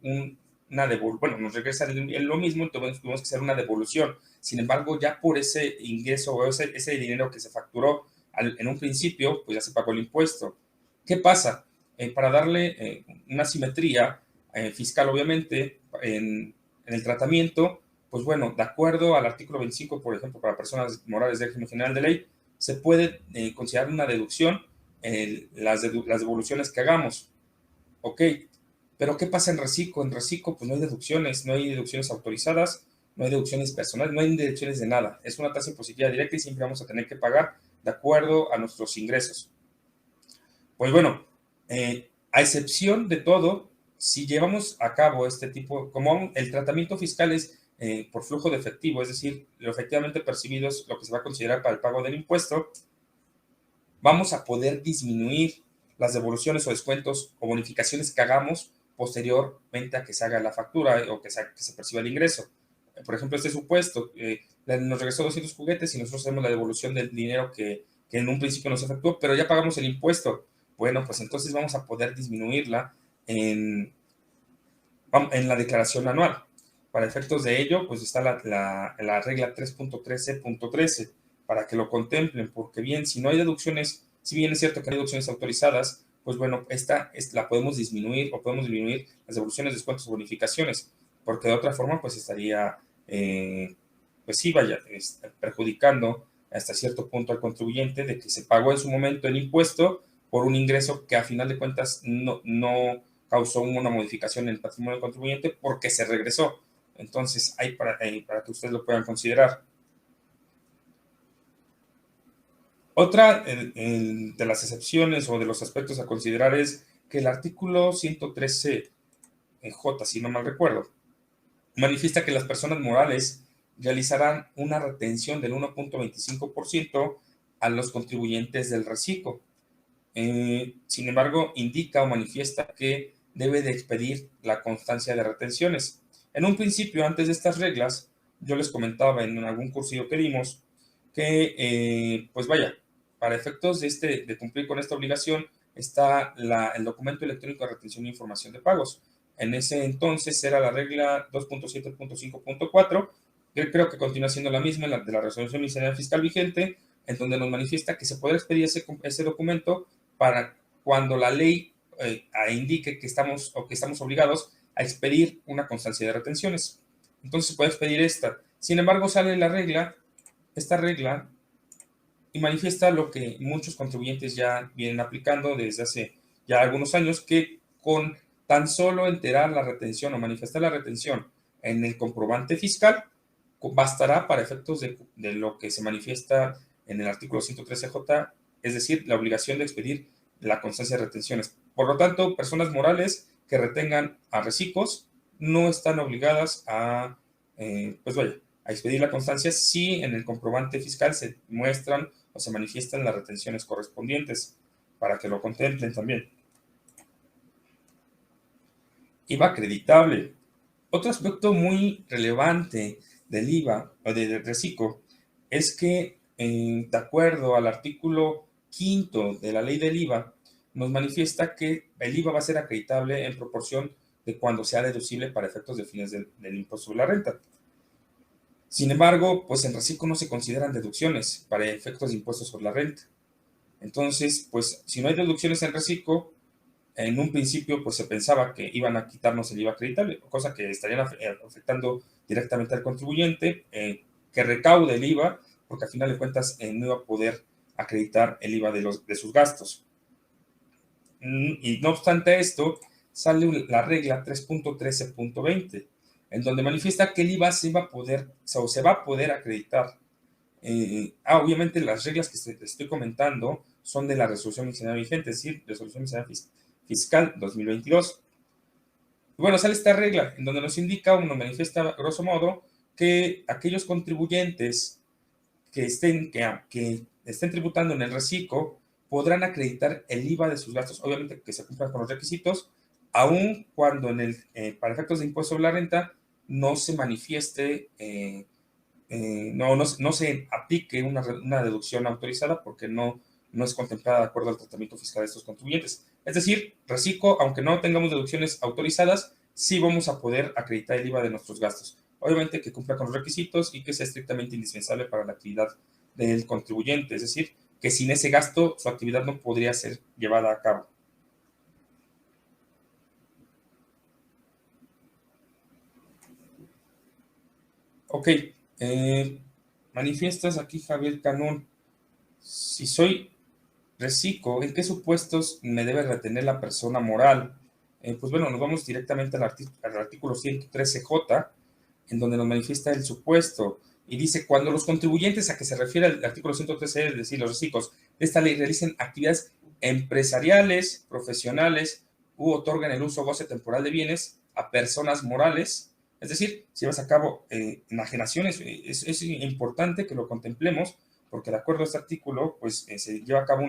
una devolución. Bueno, nos regresa lo mismo y tuvimos que hacer una devolución. Sin embargo, ya por ese ingreso o ese dinero que se facturó en un principio, pues ya se pagó el impuesto. ¿Qué pasa? Para darle una simetría fiscal, obviamente, en el tratamiento, pues bueno, de acuerdo al artículo 25, por ejemplo, para personas morales del régimen general de ley, se puede considerar una deducción las devoluciones que hagamos. Ok, pero ¿qué pasa en reciclo? En reciclo, pues no hay deducciones autorizadas, no hay deducciones personales, no hay deducciones de nada. Es una tasa impositiva directa y siempre vamos a tener que pagar de acuerdo a nuestros ingresos. Pues bueno, a excepción de todo, si llevamos a cabo este tipo, como el tratamiento fiscal es por flujo de efectivo, es decir, lo efectivamente percibido es lo que se va a considerar para el pago del impuesto, vamos a poder disminuir las devoluciones o descuentos o bonificaciones que hagamos posteriormente a que se haga la factura o que se perciba el ingreso. Por ejemplo, este supuesto, nos regresó 200 juguetes y nosotros hacemos la devolución del dinero que en un principio nos efectuó, pero ya pagamos el impuesto. Bueno, pues entonces vamos a poder disminuirla en la declaración anual. Para efectos de ello, pues está la regla 3.13.13 para que lo contemplen, porque bien, si no hay deducciones, si bien es cierto que hay deducciones autorizadas, pues bueno, la podemos disminuir o podemos disminuir las devoluciones, descuentos o bonificaciones, porque de otra forma, pues estaría pues sí, vaya, perjudicando hasta cierto punto al contribuyente de que se pagó en su momento el impuesto por un ingreso que a final de cuentas no causó una modificación en el patrimonio del contribuyente porque se regresó. Entonces, hay para que ustedes lo puedan considerar. Otra de las excepciones o de los aspectos a considerar es que el artículo 113 J, si no mal recuerdo, manifiesta que las personas morales realizarán una retención del 1.25% a los contribuyentes del reciclo. Sin embargo, indica o manifiesta que debe de expedir la constancia de retenciones. En un principio, antes de estas reglas, yo les comentaba en algún cursillo que dimos que, pues vaya, para efectos de cumplir con esta obligación está el documento electrónico de retención de información de pagos. En ese entonces era la regla 2.7.5.4, que creo que continúa siendo la misma, de la resolución miscelánea fiscal vigente, en donde nos manifiesta que se puede expedir ese documento para cuando la ley indique que estamos obligados a expedir una constancia de retenciones. Entonces se puede expedir esta. Sin embargo, sale esta regla y manifiesta lo que muchos contribuyentes ya vienen aplicando desde hace ya algunos años, que con tan solo enterar la retención o manifestar la retención en el comprobante fiscal, bastará para efectos de lo que se manifiesta en el artículo 113J, es decir, la obligación de expedir la constancia de retenciones. Por lo tanto, personas morales que retengan a reciclos no están obligadas pues vaya, a expedir la constancia si en el comprobante fiscal se muestran o se manifiestan las retenciones correspondientes, para que lo contemplen también. IVA acreditable. Otro aspecto muy relevante del IVA o del reciclo es que, de acuerdo al artículo 5 de la ley del IVA, nos manifiesta que el IVA va a ser acreditable en proporción de cuando sea deducible para efectos de fines del impuesto sobre la renta. Sin embargo, pues en reciclo no se consideran deducciones para efectos de impuestos sobre la renta. Entonces, pues si no hay deducciones en reciclo, en un principio pues se pensaba que iban a quitarnos el IVA acreditable, cosa que estarían afectando directamente al contribuyente que recaude el IVA, porque al final de cuentas no iba a poder acreditar el IVA de sus gastos. Y no obstante esto, sale la regla 3.13.20, en donde manifiesta que el IVA se va a poder acreditar. Obviamente las reglas que les estoy comentando son de la resolución miscelánea vigente, es decir, resolución miscelánea fiscal 2022. Y bueno, sale esta regla en donde nos indica o nos manifiesta grosso modo que aquellos contribuyentes que estén tributando en el reciclo podrán acreditar el IVA de sus gastos, obviamente que se cumplan con los requisitos, aun cuando para efectos de impuesto sobre la renta no se manifieste, no se aplique una deducción autorizada, porque no es contemplada de acuerdo al tratamiento fiscal de estos contribuyentes. Es decir, reciclo, aunque no tengamos deducciones autorizadas, sí vamos a poder acreditar el IVA de nuestros gastos. Obviamente que cumpla con los requisitos y que sea estrictamente indispensable para la actividad del contribuyente, es decir, que sin ese gasto su actividad no podría ser llevada a cabo. Ok, manifiestas aquí Javier Canún, si soy reciclo, ¿en qué supuestos me debe retener la persona moral? Pues bueno, nos vamos directamente al artículo 113J, en donde nos manifiesta el supuesto, y dice: cuando los contribuyentes a que se refiere el artículo 113, es decir, los reciclos de esta ley, realicen actividades empresariales, profesionales, u otorgan el uso o goce temporal de bienes a personas morales, es decir, si llevas a cabo enajenaciones, es importante que lo contemplemos, porque de acuerdo a este artículo, pues se lleva a cabo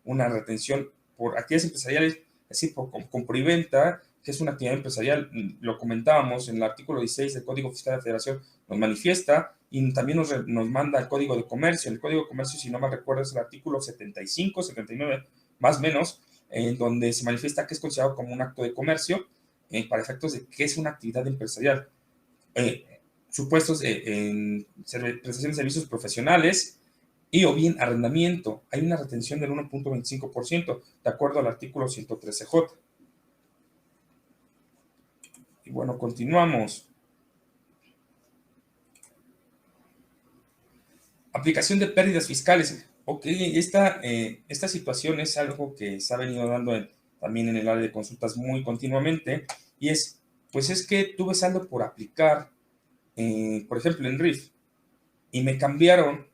una retención por actividades empresariales, es decir, por compraventa, que es una actividad empresarial. Lo comentábamos en el artículo 16 del Código Fiscal de la Federación, nos manifiesta, y también nos manda el Código de Comercio. El Código de Comercio, si no me recuerdo, es el artículo 75, 79, más o menos, en donde se manifiesta que es considerado como un acto de comercio para efectos de que es una actividad empresarial. Supuestos en prestación de servicios profesionales y o bien arrendamiento, hay una retención del 1.25%, de acuerdo al artículo 113J. Y bueno, continuamos. Aplicación de pérdidas fiscales. Ok, esta situación es algo que se ha venido dando también en el área de consultas muy continuamente, y pues es que tuve saldo por aplicar, por ejemplo, en RIF, y me cambiaron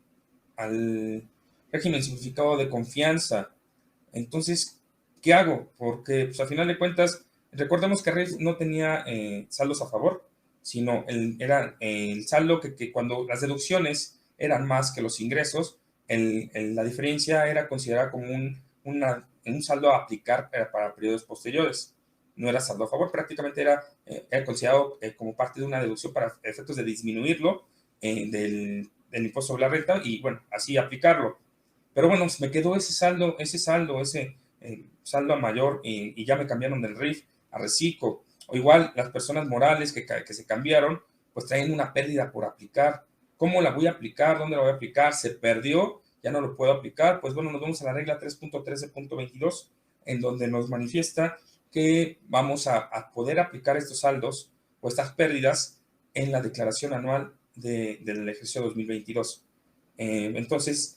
al régimen simplificado de confianza. Entonces, ¿qué hago? Porque, pues, al final de cuentas, recordemos que RIF no tenía saldos a favor, sino era el saldo que cuando las deducciones eran más que los ingresos, la diferencia era considerada como un saldo a aplicar para periodos posteriores. No era saldo a favor, prácticamente era considerado como parte de una deducción para efectos de disminuirlo del impuesto sobre la renta y, bueno, así aplicarlo. Pero bueno, me quedó ese saldo a mayor y ya me cambiaron del RIF a reciclo. O igual las personas morales que se cambiaron, pues traen una pérdida por aplicar. ¿Cómo la voy a aplicar? ¿Dónde la voy a aplicar? ¿Se perdió? ¿Ya no lo puedo aplicar? Pues bueno, nos vamos a la regla 3.13.22, en donde nos manifiesta que vamos a poder aplicar estos saldos o estas pérdidas en la declaración anual del ejercicio 2022. Entonces,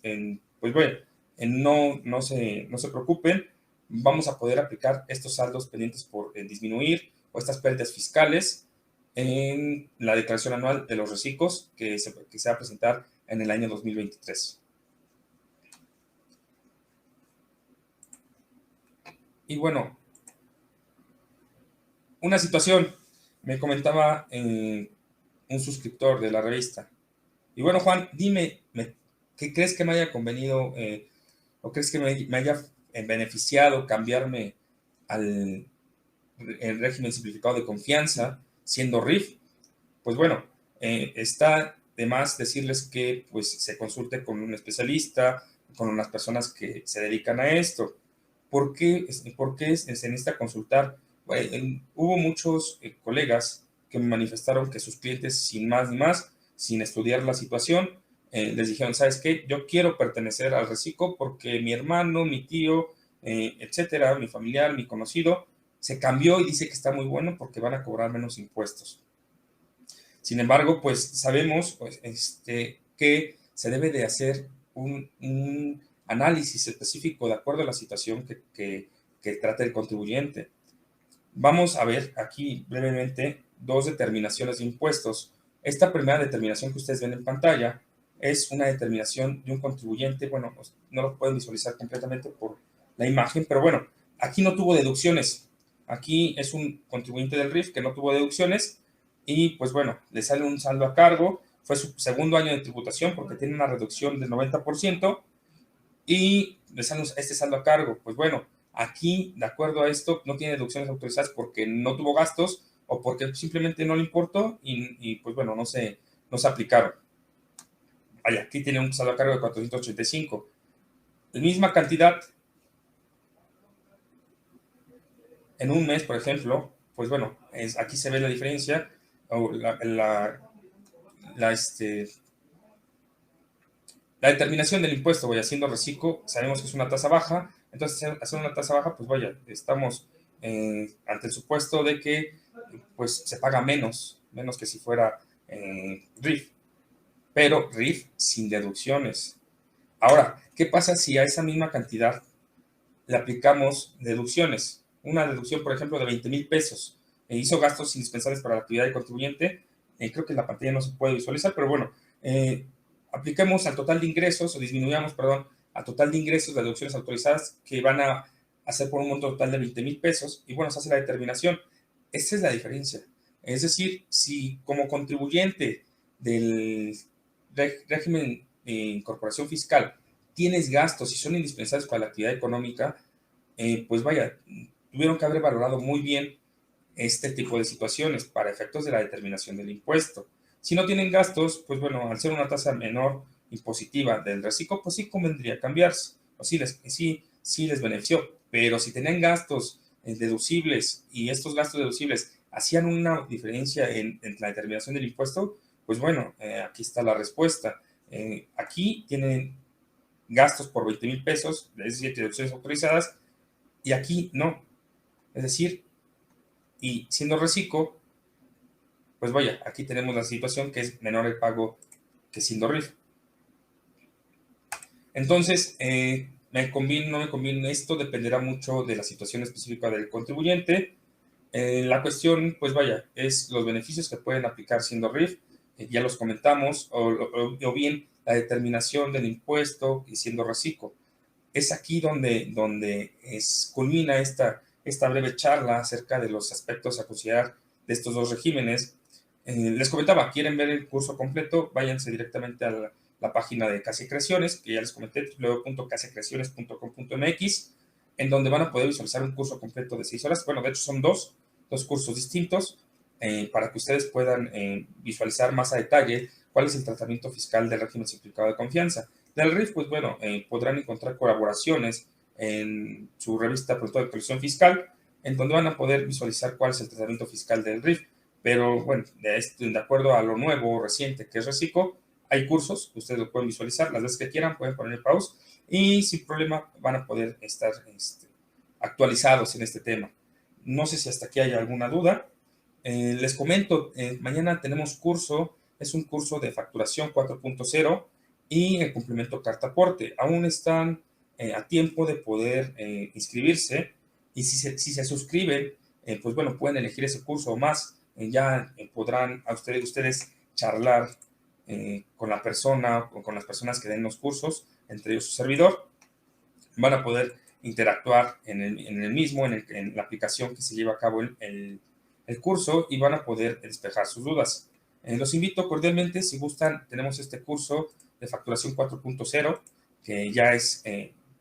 pues bueno, no se preocupen, vamos a poder aplicar estos saldos pendientes por disminuir o estas pérdidas fiscales en la declaración anual de los reciclos que se va a presentar en el año 2023. Y bueno, una situación, me comentaba un suscriptor de la revista. Y bueno, Juan, dime, ¿qué crees que me haya convenido o crees que me haya beneficiado cambiarme al el régimen simplificado de confianza, siendo RIF? Pues bueno, está de más decirles que pues se consulte con un especialista, con unas personas que se dedican a esto. ¿Por qué se necesita consultar? Hubo muchos colegas que me manifestaron que sus clientes, sin más ni más, sin estudiar la situación, les dijeron, ¿sabes qué? Yo quiero pertenecer al reciclo porque mi hermano, mi tío, etcétera, mi familiar, mi conocido, se cambió y dice que está muy bueno porque van a cobrar menos impuestos. Sin embargo, pues sabemos pues, que se debe de hacer un análisis específico de acuerdo a la situación que trata el contribuyente. Vamos a ver aquí brevemente dos determinaciones de impuestos. Esta primera determinación que ustedes ven en pantalla es una determinación de un contribuyente. Bueno, pues, no lo pueden visualizar completamente por la imagen, pero bueno, aquí no tuvo deducciones. Aquí es un contribuyente del RIF que no tuvo deducciones y pues bueno, le sale un saldo a cargo. Fue su segundo año de tributación porque tiene una reducción del 90% y le sale este saldo a cargo. Pues bueno, aquí, de acuerdo a esto, no tiene deducciones autorizadas porque no tuvo gastos o porque simplemente no le importó y pues bueno, no se aplicaron. Vaya, aquí tiene un saldo a cargo de 485. La misma cantidad en un mes, por ejemplo, pues bueno, aquí se ve la diferencia, o la, este, la determinación del impuesto, vaya, siendo reciclo, sabemos que es una tasa baja, entonces hacer una tasa baja, pues vaya, estamos ante el supuesto de que pues se paga menos que si fuera RIF, pero RIF sin deducciones. Ahora, ¿qué pasa si a esa misma cantidad le aplicamos deducciones? Una deducción, por ejemplo, de 20,000 pesos. Hizo gastos indispensables para la actividad del contribuyente. Creo que en la pantalla no se puede visualizar, pero bueno, apliquemos al total de ingresos, o disminuyamos, perdón, al total de ingresos de deducciones autorizadas que van a hacer por un monto total de 20,000 pesos. Y bueno, se hace la determinación. Esa es la diferencia. Es decir, si como contribuyente del régimen de incorporación fiscal tienes gastos y son indispensables para la actividad económica, pues vaya, tuvieron que haber valorado muy bien este tipo de situaciones para efectos de la determinación del impuesto. Si no tienen gastos, pues bueno, al ser una tasa menor impositiva del reciclo, pues sí convendría cambiarse, o sí les benefició. Pero si tenían gastos deducibles y estos gastos deducibles hacían una diferencia en la determinación del impuesto, pues bueno, aquí está la respuesta. Aquí tienen gastos por 20,000 pesos, es decir, deducciones autorizadas, y aquí no. Es decir, y siendo reciclo, pues vaya, aquí tenemos la situación que es menor el pago que siendo RIF. Entonces, me conviene, no me conviene, esto dependerá mucho de la situación específica del contribuyente. La cuestión, pues vaya, es los beneficios que pueden aplicar siendo RIF, ya los comentamos, o bien la determinación del impuesto y siendo reciclo. Es aquí donde culmina esta breve charla acerca de los aspectos a considerar de estos dos regímenes. Les comentaba, quieren ver el curso completo, váyanse directamente a la página de Case Creaciones, que ya les comenté, www.casecreaciones.com.mx, en donde van a poder visualizar un curso completo de 6 horas. Bueno, de hecho son dos cursos distintos, para que ustedes puedan visualizar más a detalle cuál es el tratamiento fiscal del régimen simplificado de confianza. Del RIF, pues bueno, podrán encontrar colaboraciones en su revista Producto de Actualización Fiscal, en donde van a poder visualizar cuál es el tratamiento fiscal del RIF. Pero bueno, de acuerdo a lo nuevo o reciente que es Reciclo, hay cursos, ustedes lo pueden visualizar las veces que quieran, pueden poner pause y sin problema van a poder estar actualizados en este tema. No sé si hasta aquí hay alguna duda. Les comento, mañana tenemos curso, es un curso de facturación 4.0 y el complemento carta aporte. Aún están a tiempo de poder inscribirse y si se suscriben, pues bueno, pueden elegir ese curso o más. Ya podrán a ustedes charlar con la persona o con las personas que den los cursos, entre ellos su servidor. Van a poder interactuar en el mismo, en la aplicación que se lleva a cabo el curso y van a poder despejar sus dudas. Los invito cordialmente, si gustan, tenemos este curso de facturación 4.0, que ya es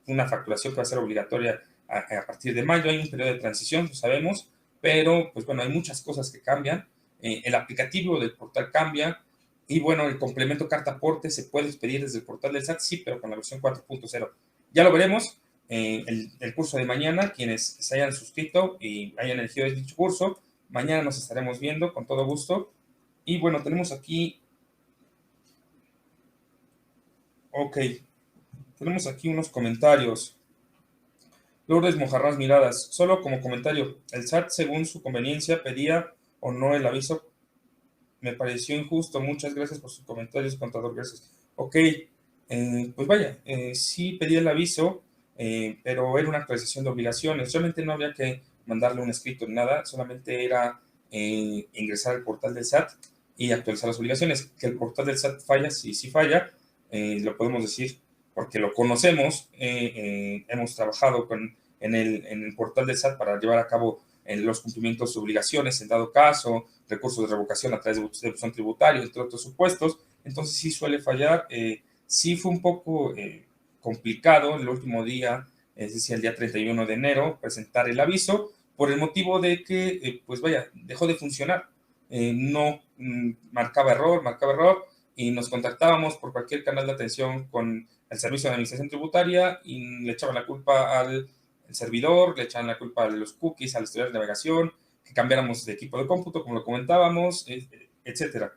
una facturación que va a ser obligatoria a partir de mayo. Hay un periodo de transición, lo sabemos, pero pues bueno, hay muchas cosas que cambian. El aplicativo del portal cambia y bueno, el complemento carta aporte se puede pedir desde el portal del SAT, sí, pero con la versión 4.0. Ya lo veremos. El curso de mañana, quienes se hayan suscrito y hayan elegido dicho curso, mañana nos estaremos viendo con todo gusto. Y bueno, tenemos aquí, ok, tenemos aquí unos comentarios. Lourdes Mojarras Miradas, solo como comentario, el SAT según su conveniencia pedía o no el aviso, me pareció injusto, muchas gracias por sus comentarios, contador, gracias. Ok, pues vaya, sí pedí el aviso, pero era una actualización de obligaciones, realmente no había que mandarle un escrito ni nada, solamente era ingresar al portal del SAT y actualizar las obligaciones. Que el portal del SAT falla, sí falla, lo podemos decir porque lo conocemos, hemos trabajado en el portal del SAT para llevar a cabo los cumplimientos de obligaciones, en dado caso, recursos de revocación a través de buzón tributario, entre otros supuestos. Entonces sí suele fallar. Sí fue un poco complicado el último día, es decir, el día 31 de enero, presentar el aviso, por el motivo de que, pues vaya, dejó de funcionar. No marcaba error, y nos contactábamos por cualquier canal de atención con el Servicio de Administración Tributaria y le echaban la culpa al servidor, le echaban la culpa a los cookies, al historial de navegación, que cambiáramos de equipo de cómputo, como lo comentábamos, etcétera.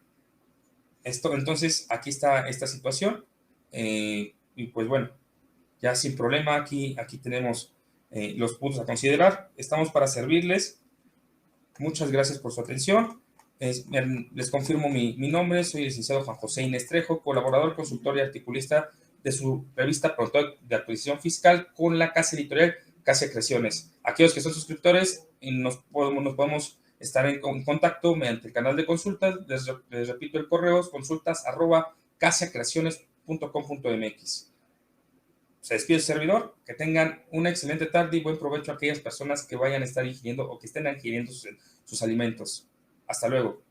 Entonces, aquí está esta situación. Y pues bueno, ya sin problema, aquí tenemos los puntos a considerar. Estamos para servirles. Muchas gracias por su atención. Les confirmo mi nombre, soy el licenciado Juan José Inestrejo, colaborador, consultor y articulista de su revista Pronto de Actualización Fiscal con la casa editorial Case Creaciones. Aquellos que son suscriptores nos podemos estar en contacto mediante el canal de consultas. Les repito el correo, consultas@casecreaciones.com.mx. Se despide el servidor, que tengan una excelente tarde y buen provecho a aquellas personas que vayan a estar ingiriendo o que estén ingiriendo sus alimentos. Hasta luego.